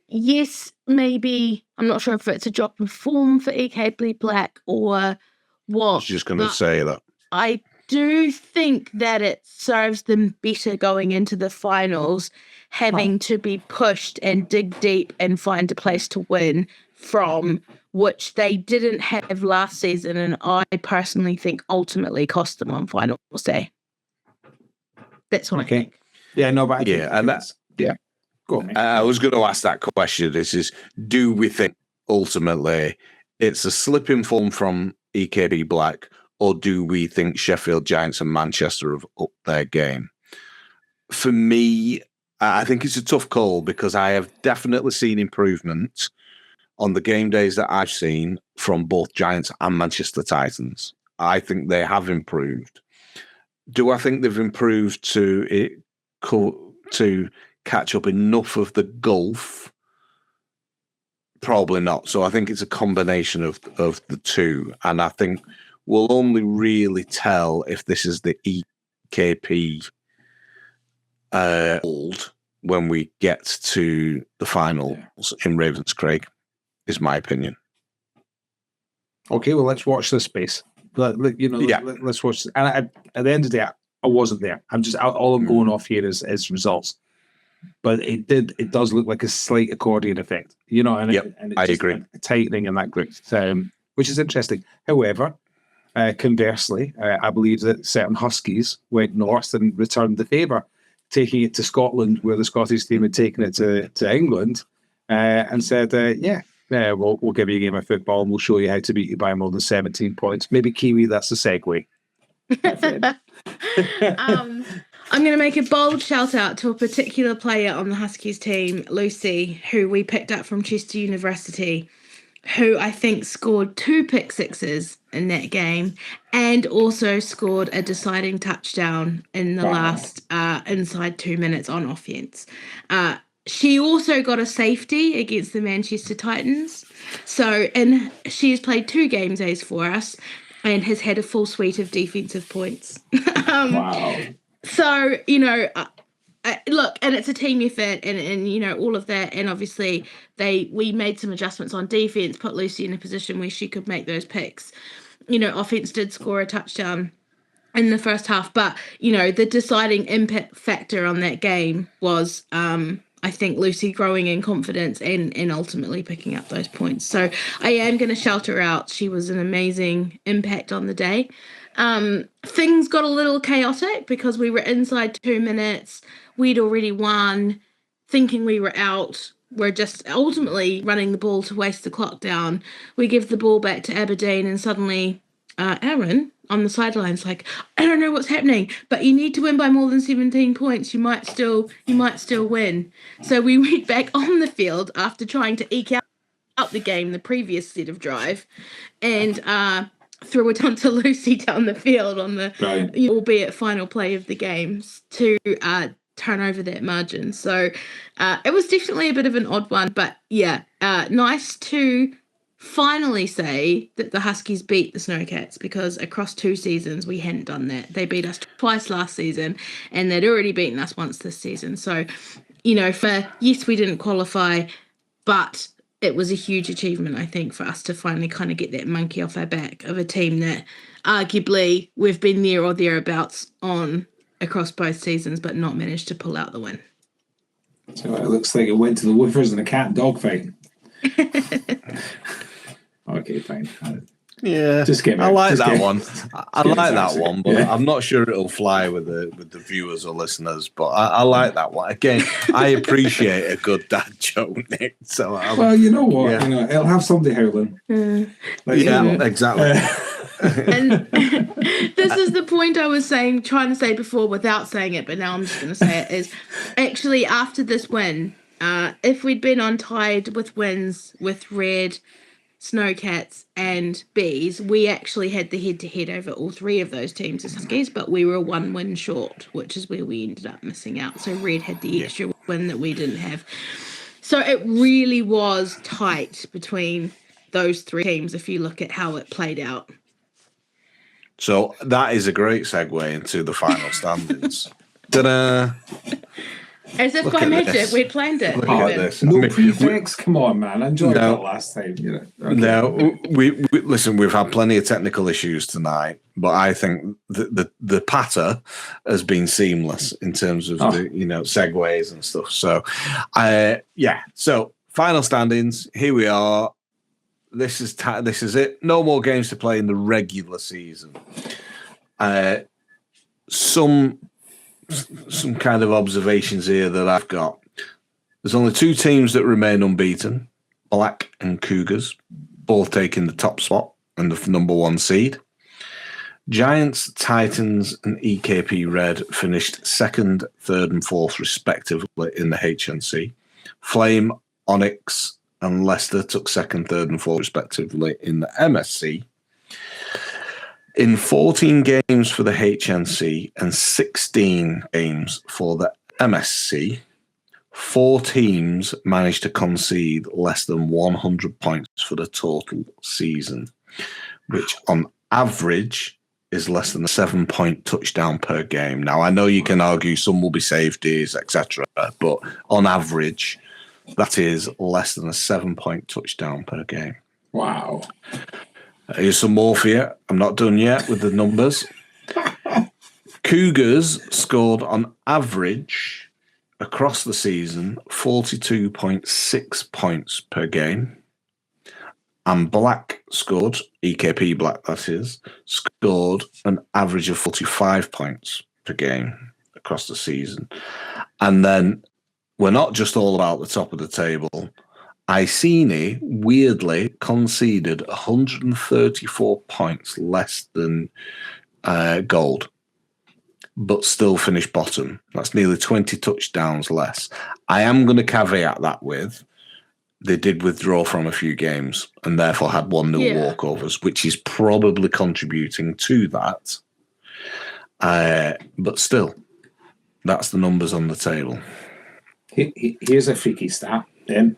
yes, maybe, I'm not sure if it's a drop in form for EKP Black or what. I was just going to say that. I do think that it serves them better going into the finals, having to be pushed and dig deep and find a place to win from, which they didn't have last season, and I personally think ultimately cost them on finals day. That's what I think. Yeah, no, but and that's Go on. I was going to ask that question. Is do we think ultimately it's a slip in form from EKP Black, or do we think Sheffield Giants and Manchester have upped their game? For me, I think it's a tough call, because I have definitely seen improvement on the game days that I've seen from both Giants and Manchester Titans. I think they have improved. Do I think they've improved to catch up enough of the gulf? Probably not. So I think it's a combination of the two. And I think we'll only really tell if this is the EKP old when we get to the finals in Ravenscraig, is my opinion. Okay, well, let's watch this space. Let's watch this. And at the end of the day, I wasn't there. All I'm going off here is results. But it does look like a slight accordion effect, and I agree. A tightening in that group, which is interesting. However, conversely, I believe that certain Huskies went north and returned the favour, taking it to Scotland, where the Scottish team had taken it to England, and said, we'll give you a game of football and we'll show you how to beat you by more than 17 points. Maybe Kiwi, that's the segue. I'm going to make a bold shout out to a particular player on the Huskies team, Lucy, who we picked up from Chester University, who I think scored 2 pick sixes in that game and also scored a deciding touchdown in the last inside 2 minutes on offense. She also got a safety against the Manchester Titans. And she has played 2 game days for us and has had a full suite of defensive points. Wow. So, look, and it's a team effort and all of that. And obviously we made some adjustments on defense, put Lucy in a position where she could make those picks. Offense did score a touchdown in the first half, but, the deciding impact factor on that game was I think Lucy growing in confidence and ultimately picking up those points. So I am going to shout her out. She was an amazing impact on the day. Things got a little chaotic because we were inside 2 minutes. We'd already won, thinking we were out. We're just ultimately running the ball to waste the clock down. We give the ball back to Aberdeen, and suddenly Arran on the sidelines like, I don't know what's happening, but you need to win by more than 17 points. You might still win. So we went back on the field after trying to eke out the game the previous set of drive, and threw it onto Lucy down the field on the albeit final play of the games to turn over that margin. So it was definitely a bit of an odd one, but yeah, nice to finally say that the Huskies beat the Snowcats, because across 2 seasons we hadn't done that. They beat us twice last season, and they'd already beaten us once this season. So, yes, we didn't qualify, but it was a huge achievement, I think, for us to finally kind of get that monkey off our back of a team that arguably we've been there or thereabouts on across both seasons, but not managed to pull out the win. So it looks like it went to the Woofers in a cat and dog fight. Okay, fine. Yeah, I like that one. I like that one, but I'm not sure it'll fly with the viewers or listeners. But I like that one. Again, I appreciate a good dad joke, Nick. So well, you know what? Yeah. It'll have somebody howling. Exactly. And this is the point I was trying to say before without saying it, but now I'm just going to say it, is actually after this win, if we'd been on tied with wins with Red, Snowcats and Bees, we actually had the head-to-head over all 3 of those teams as Huskies, but we were 1 win short, which is where we ended up missing out. So Red had the extra win that we didn't have. So it really was tight between those 3 teams if you look at how it played out. So that is a great segue into the final standings. Ta-da! As if by magic, we'd planned it. Look at this. No prefix. Come on, man. I enjoyed that last time. Okay. No, we listen. We've had plenty of technical issues tonight, but I think the patter has been seamless in terms of the segues and stuff. So, So final standings. Here we are. This is it. No more games to play in the regular season. Some kind of observations here that I've got. There's only 2 teams that remain unbeaten, Black and Cougars, both taking the top spot and the number 1 seed. Giants, Titans and EKP Red finished 2nd, 3rd and 4th respectively in the HNC. Flame, Onyx and Leicester took 2nd, 3rd and 4th respectively in the MSC. In 14 games for the HNC and 16 games for the MSC, 4 teams managed to concede less than 100 points for the total season, which on average is less than a 7-point touchdown per game. Now, I know you can argue some will be safeties, etc., but on average, that is less than a 7-point touchdown per game. Wow. Here's some more for you. I'm not done yet with the numbers. Cougars scored on average across the season 42.6 points per game. And Black scored, EKP Black that is, scored an average of 45 points per game across the season. And then we're not just all about the top of the table. Iceni weirdly conceded 134 points less than Gold, but still finished bottom. That's nearly 20 touchdowns less. I am going to caveat that with they did withdraw from a few games and therefore had 1-0 walkovers, which is probably contributing to that. But still, that's the numbers on the table. Here's a freaky stat, then.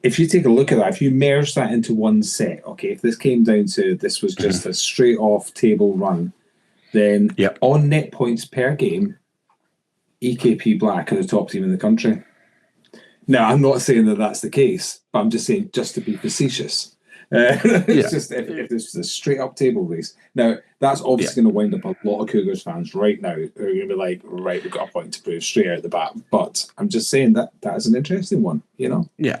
If you take a look at that, if you merge that into one set, okay, if this came down to this was just a straight off table run, then on net points per game, EKP Black are the top team in the country. Now, I'm not saying that that's the case, but I'm just saying, just to be facetious, It's just if this was a straight up table race. Now that's obviously going to wind up a lot of Cougars fans right now who are going to be like, right, we've got a point to prove straight out the bat. But I'm just saying that is an interesting one, you know. Yeah,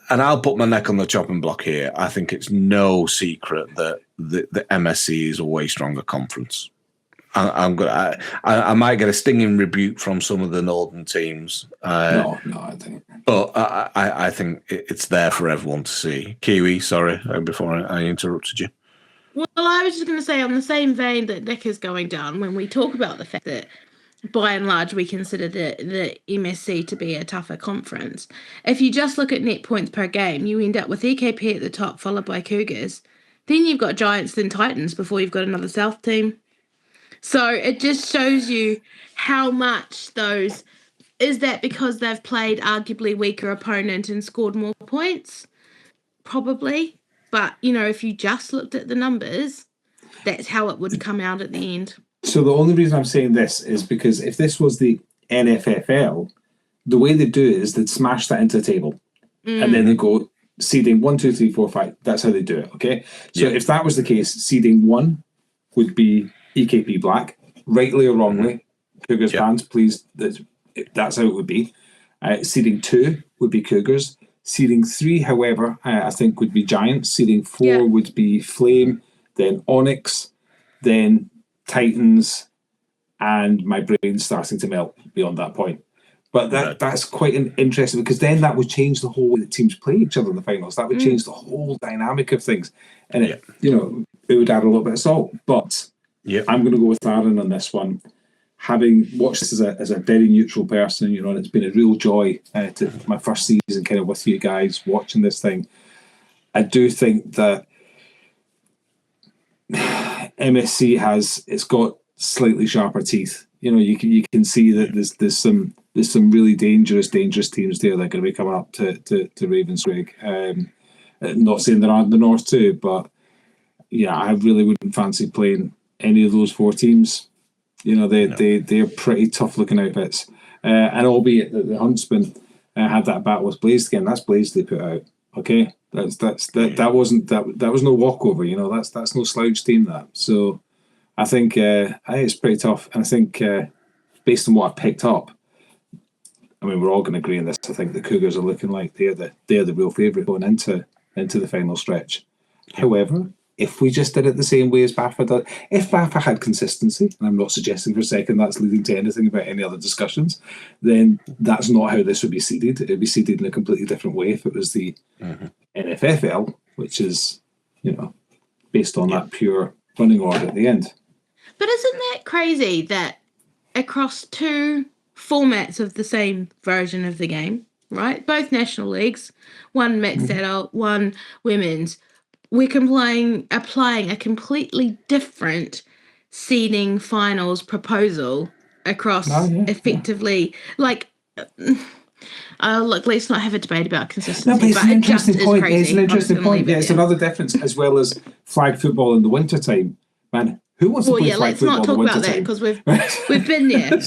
and I'll put my neck on the chopping block here. I think it's no secret that the MSC is a way stronger conference. I might get a stinging rebuke from some of the northern teams. No, I think. But I think it's there for everyone to see. Kiwi, sorry, before I interrupted you. Well, I was just going to say, on the same vein that Nick is going down, when we talk about the fact that, by and large, we consider the MSC to be a tougher conference. If you just look at net points per game, you end up with EKP at the top, followed by Cougars. Then you've got Giants, then Titans, before you've got another South team. So it just shows you how much those... Is that because they've played arguably weaker opponent and scored more points? Probably. But, if you just looked at the numbers, that's how it would come out at the end. So the only reason I'm saying this is because if this was the NFFL, the way they do it is they'd smash that into a table. And then they go seeding 1, 2, 3, 4, 5. That's how they do it, okay? So if that was the case, seeding 1 would be EKP Black, rightly or wrongly. Cougars fans, please, that's how it would be. Seeding 2 would be Cougars. Seeding 3, however, I think would be Giants. Seeding 4 would be Flame, then Onyx, then Titans, and my brain's starting to melt beyond that point. But that's quite interesting, because then that would change the whole way that teams play each other in the finals. That would change the whole dynamic of things. And it would add a little bit of salt. But I'm going to go with Arran on this one. Having watched this as a very neutral person, and it's been a real joy to my first season kind of with you guys watching this thing. I do think that MSC it's got slightly sharper teeth. You can see that there's some really dangerous teams there that are going to be coming up to Ravenscraig. Not saying there aren't the North too, but I really wouldn't fancy playing any of those 4 teams. They're pretty tough looking outfits. And albeit that the Huntsmen had that battle with Blaze again, that's Blaze they put out. Okay, that was no walkover. That's no slouch team, that. So I think it's pretty tough, and I think based on what I've picked up, I mean, we're all going to agree on this. I think the Cougars are looking like they're the real favourite going into the final stretch. However, if we just did it the same way as BAFA did, if BAFA had consistency, and I'm not suggesting for a second that's leading to anything about any other discussions, then that's not how this would be seeded. It would be seeded in a completely different way if it was the NFFL, which is, based on that pure running order at the end. But isn't that crazy that across 2 formats of the same version of the game, right? Both national leagues, one mixed adult, one women's, we're applying a completely different seeding finals proposal across effectively. Look, let's not have a debate about consistency. No, but it's an interesting point. Crazy. It's an interesting point. Yeah, it's another difference, as well as flag football in the wintertime. Man, who wants to play flag football in the wintertime? Let's not talk about that, because we've been there.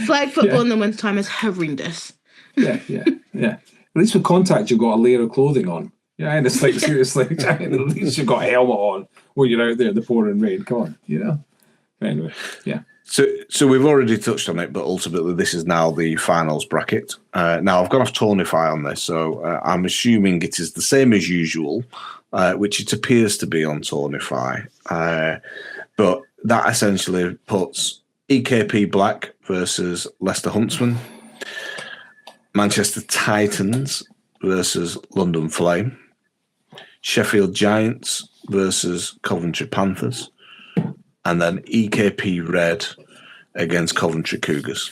Flag football in the wintertime is horrendous. Yeah. At least with contact, you've got a layer of clothing on. Yeah, and it's like, seriously, at least you've got a helmet on when you're out there in the pouring rain. Come on, Anyway, yeah. So we've already touched on it, but ultimately this is now the finals bracket. Now I've gone off Tornify on this, so I'm assuming it is the same as usual, which it appears to be on Tornify. But that essentially puts EKP Black versus Leicester Huntsmen, Manchester Titans versus London Flame, Sheffield Giants versus Coventry Panthers, and then EKP Red against Coventry Cougars.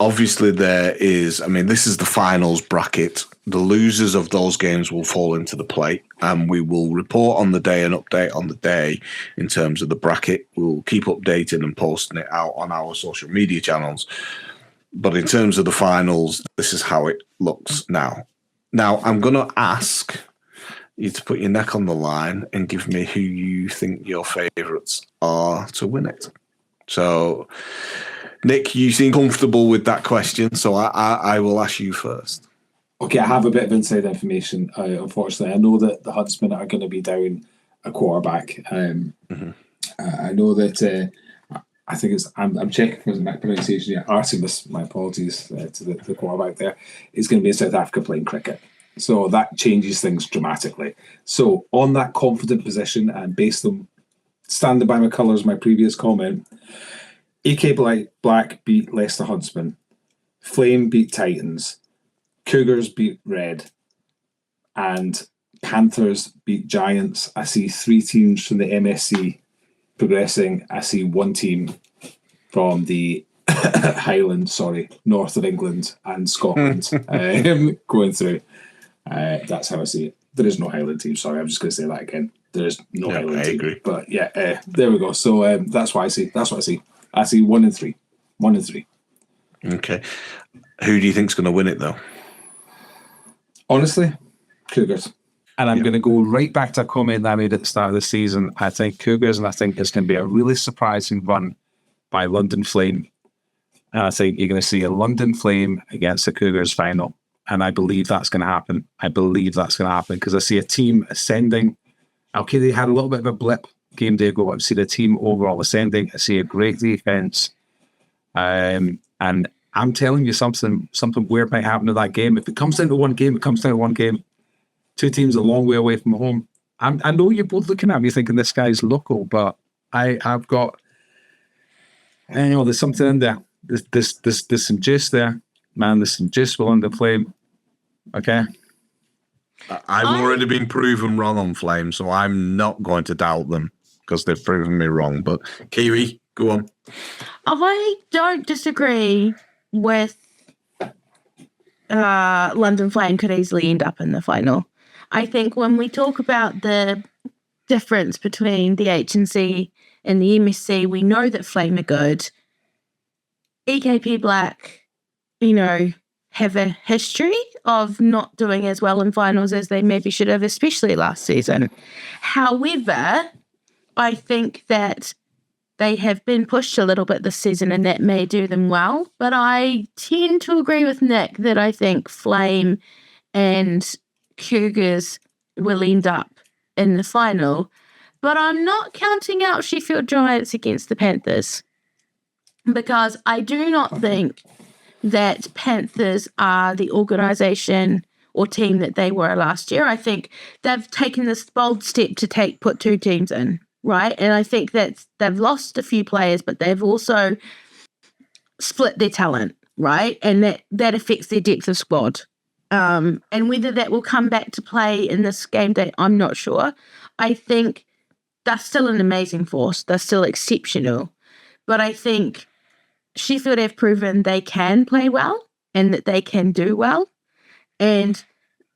Obviously, this is the finals bracket. The losers of those games will fall into the plate, and we will report on the day and update on the day in terms of the bracket. We'll keep updating and posting it out on our social media channels. But in terms of the finals, this is how it looks now. Now, I'm going to ask you to put your neck on the line and give me who you think your favourites are to win it. So, Nick, you seem comfortable with that question, so I will ask you first. Okay, I have a bit of inside information. Unfortunately, I know that the Huntsmen are going to be down a quarterback. I know that. I think it's. I'm checking for my pronunciation here. Artemis. My apologies to the quarterback there. Is going to be in South Africa playing cricket, so that changes things dramatically. So on that confident position and based on standing by my colours, my previous comment, AK Black beat Leicester Huntsmen, Flame beat Titans, Cougars beat Red, and Panthers beat Giants. I see 3 teams from the MSC progressing. I see 1 team from the north of England and Scotland going through. That's how I see it. There is no Highland team. Sorry, I'm just going to say that again. There is no Highland team. Agree. But yeah, there we go. So that's what I see. I see 1 and 3. 1 and 3. Okay. Who do you think's going to win it, though? Honestly, Cougars. And I'm going to go right back to a comment that I made at the start of the season. I think Cougars, and I think it's going to be a really surprising run by London Flame. And I think you're going to see a London Flame against the Cougars final. And I believe that's going to happen. Because I see a team ascending. Okay, they had a little bit of a blip game day ago. I see the team overall ascending. I see a great defense. And I'm telling you something weird might happen to that game. If it comes down to one game, it comes down to one game. 2 teams a long way away from home. I know you're both looking at me thinking this guy's local, but I've got, there's something in there. There's some juice there, man. There's some juice will under Flame. Okay. I've already been proven wrong on Flame, so I'm not going to doubt them because they've proven me wrong. But Kiwi, go on. I don't disagree with London Flame could easily end up in the final. I think when we talk about the difference between the HNC and the MSC, we know that Flame are good. EKP Black, have a history of not doing as well in finals as they maybe should have, especially last season. However, I think that they have been pushed a little bit this season and that may do them well. But I tend to agree with Nick that I think Flame and Cougars will end up in the final. But I'm not counting out Sheffield Giants against the Panthers because I do not think that Panthers are the organisation or team that they were last year. I think they've taken this bold step to put 2 teams in, right? And I think that they've lost a few players, but they've also split their talent, right? And that affects their depth of squad. And whether that will come back to play in this game day, I'm not sure. I think they're still an amazing force. They're still exceptional. But I think Sheffield have proven they can play well and that they can do well. And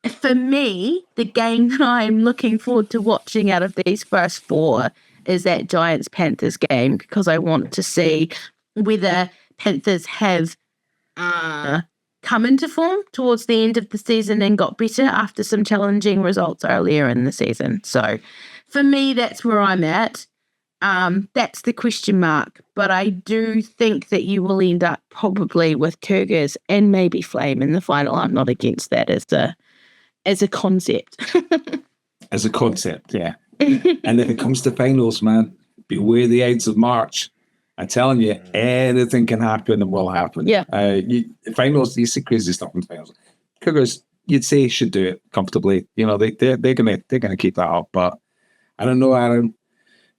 for me, the game that I'm looking forward to watching out of these first 4 is that Giants-Panthers game because I want to see whether Panthers have come into form towards the end of the season and got better after some challenging results earlier in the season. So for me, that's where I'm at. That's the question mark. But I do think that you will end up probably with Cougars and maybe Flame in the final. I'm not against that as a concept. As a concept, yeah. And if it comes to finals, man, beware the Ides of March. I'm telling you, anything can happen and will happen. Yeah. Finals, you see crazy stuff in finals. Cougars, you'd say, should do it comfortably. They're gonna keep that up. But I don't know, Aaron.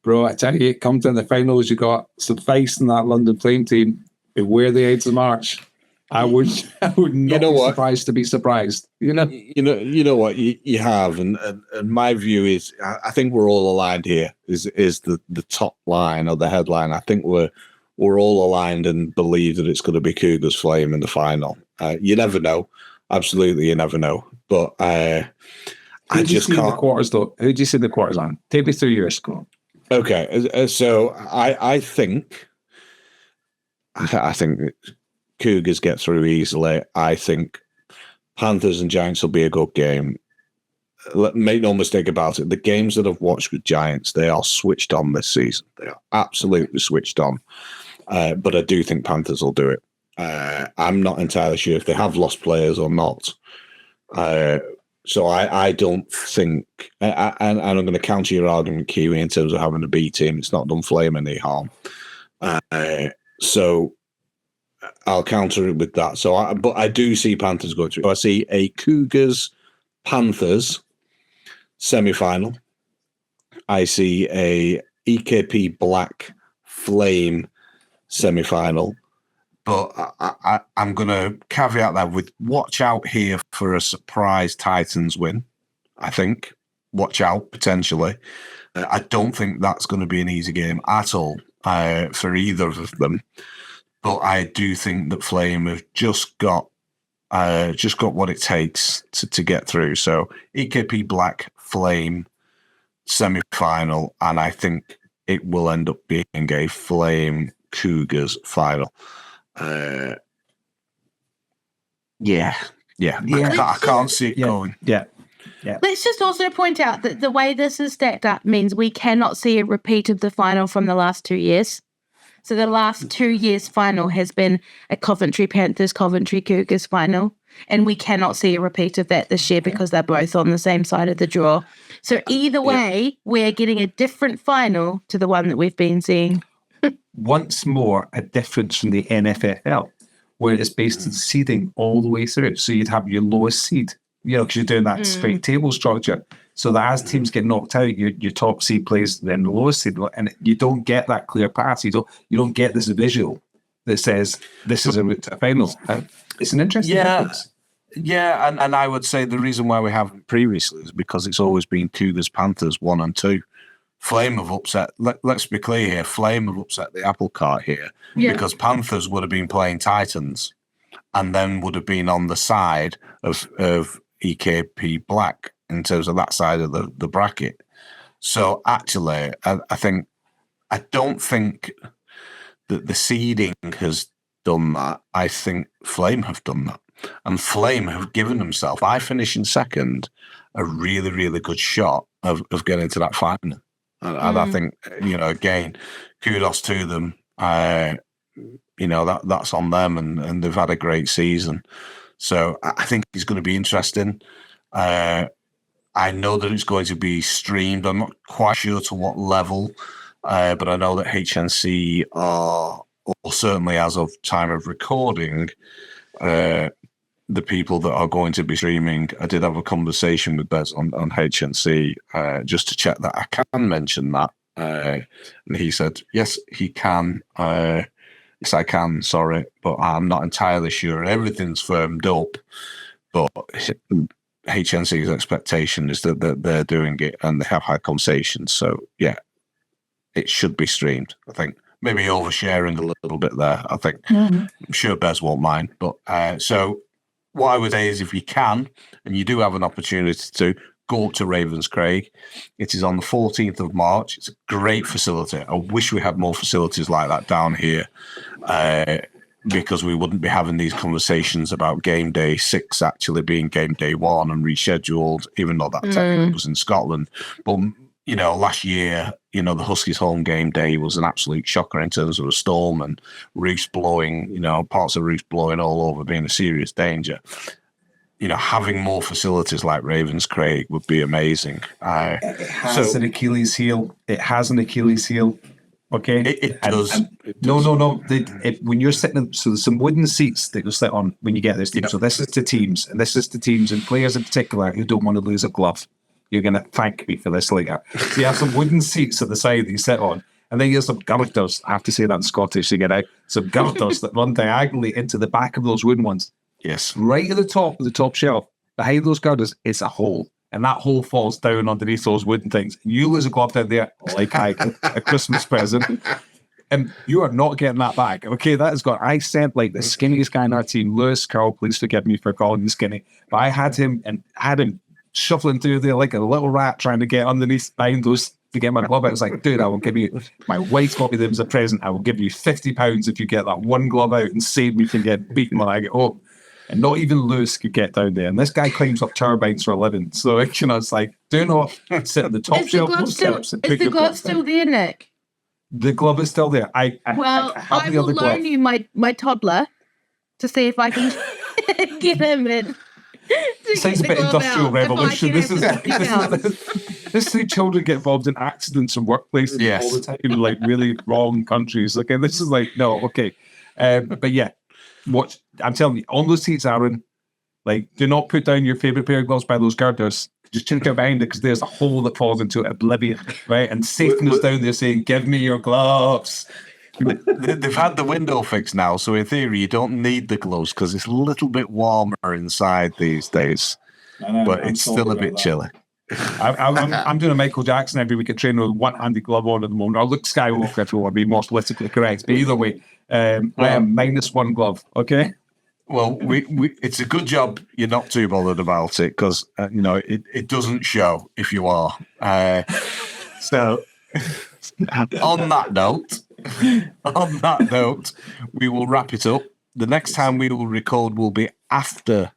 Bro, I tell you, come to the finals, you got some face in that London Flame team. Beware the Ides of March. I would not be surprised to be surprised. You know what you have, and my view is, I think we're all aligned here. Is the top line or the headline? I think we're all aligned and believe that it's going to be Cougars Flame in the final. You never know, absolutely, you never know. But I just can't. The quarters though. Who do you see the quarters on? Take me through your score. Okay, so I think Cougars get through easily. I think Panthers and Giants will be a good game. Make no mistake about it. The games that I've watched with Giants, they are switched on this season. They are absolutely switched on. But I do think Panthers will do it. I'm not entirely sure if they have lost players or not. So I don't think, and I'm going to counter your argument, Kiwi, in terms of having a B team. It's not done Flame any harm. So I'll counter it with that. But I do see Panthers going through. I see a Cougars Panthers semi-final. I see a EKP Black Flame semi-final. But I'm going to caveat that with watch out here for a surprise Titans win, I think. Watch out, potentially. I don't think that's going to be an easy game at all for either of them. But I do think that Flame have just got what it takes to get through. So EKP Black Flame semi-final, and I think it will end up being a Flame Cougars final. I can't see it going. Yeah. Let's just also point out that the way this is stacked up means we cannot see a repeat of the final from the last 2 years. So the last 2 years' final has been a Coventry Panthers, Coventry Cougars final, and we cannot see a repeat of that this year because they're both on the same side of the draw. So either way, we're getting a different final to the one that we've been seeing. Once more, a difference from the NFFL, where it's based on seeding all the way through. So you'd have your lowest seed, because you're doing that straight table structure. So that as teams get knocked out, your top seed plays then the lowest seed, and you don't get that clear path. You don't get this visual that says this is a route to a finals. It's an interesting difference. Yeah, and I would say the reason why we haven't previously is because it's always been Cougars Panthers 1 and 2. Flame have upset. Let's be clear here. Flame have upset the apple cart here because Panthers would have been playing Titans, and then would have been on the side of EKP Black in terms of that side of the bracket. So actually, I don't think that the seeding has done that. I think Flame have done that, and Flame have given themselves, by finishing second, a really, really good shot of getting to that final. And I think, again, kudos to them. That's on them, and they've had a great season. So I think it's going to be interesting. I know that it's going to be streamed. I'm not quite sure to what level, but I know that HNC are, or certainly as of time of recording, the people that are going to be streaming. I did have a conversation with Bez on HNC just to check that I can mention that. And he said, yes, he can. Yes, I can, sorry, but I'm not entirely sure. Everything's firmed up, but HNC's expectation is that they're doing it and they have had conversations. So, yeah, it should be streamed, I think. Maybe oversharing a little bit there, I think. I'm sure Bez won't mind. But so what I would say is if you can, and you do have an opportunity to, go up to Ravenscraig. It is on the 14th of March. It's a great facility. I wish we had more facilities like that down here because we wouldn't be having these conversations about game day 6 actually being game day 1 and rescheduled, even though that technically was in Scotland. But, last year, the Huskies home game day was an absolute shocker in terms of a storm and roofs blowing, parts of roofs blowing all over, being a serious danger. Having more facilities like Ravenscraig would be amazing. It has an Achilles heel. It has an Achilles heel. Okay. It does. No. When you're sitting, so there's some wooden seats that you'll sit on when you get this team. Yep. So this is to teams, and this is to teams and players in particular who don't want to lose a glove. You're going to thank me for this later. So you have some wooden seats at the side that you sit on. And then there's some girders. I have to say that in Scottish to get out. Some girders that run diagonally into the back of those wooden ones. Yes. Right at the top of the top shelf, behind those girders, is a hole. And that hole falls down underneath those wooden things. You lose a glove down there, like a Christmas present. And you are not getting that back. Okay, that has got, I sent like the skinniest guy in our team, Lewis Carroll, please forgive me for calling him skinny. But I had him shuffling through there like a little rat trying to get underneath behind those to get my glove out. I was like, dude, I will give you, my wife got me them as a present. I will give you £50 if you get that one glove out and save me from getting beaten when I get home. And not even Lewis could get down there. And this guy climbs up turbines for a living. So, it's like, do not sit at the top shelf. Is the glove still there, Nick? The glove is still there. I will loan you my toddler to see if I can get him in. Sounds a bit industrial revolution. This is how children get involved in accidents in workplaces all the time, like really wrong countries. Okay, this is like, no, okay. But yeah, I'm telling you, on those seats, Arran, like, do not put down your favourite pair of gloves by those girders. Just check out behind it, because there's a hole that falls into oblivion, right? And Satan is down there saying, give me your gloves. They've had the window fixed now, so in theory you don't need the gloves because it's a little bit warmer inside these days. But it's still a bit chilly. I'm doing a Michael Jackson every week at training with one-handed glove on at the moment. I'll look Skywalker if you want to be more politically correct. But either way, I am -1 glove, okay? Well, it's a good job you're not too bothered about it, because, it doesn't show if you are. So, on that note, we will wrap it up. The next time we will record will be after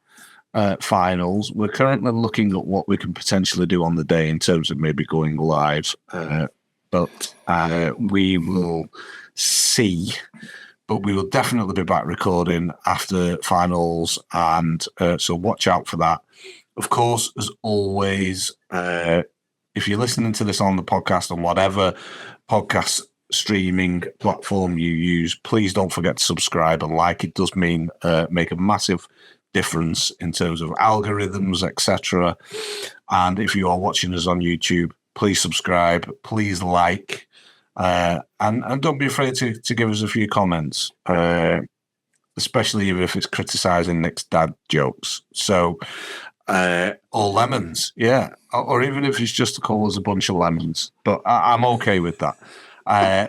finals. We're currently looking at what we can potentially do on the day in terms of maybe going live, but we will see. But we will definitely be back recording after finals, and so watch out for that. Of course, as always, if you're listening to this on the podcast, on whatever podcast streaming platform you use, please don't forget to subscribe and like. It does make a massive difference in terms of algorithms, etc. And if you are watching us on YouTube, please subscribe, please like, and don't be afraid to give us a few comments, especially if it's criticising Nick's dad jokes. So, or lemons, yeah, or even if it's just to call us a bunch of lemons. But I'm okay with that.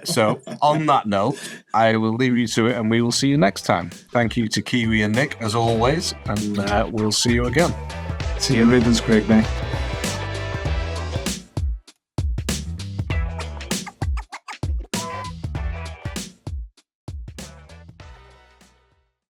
So on that note, I will leave you to it, and we will see you next time. Thank you to Kiwi and Nick, as always, and we'll see you again. See you in Ravenscraig, mate.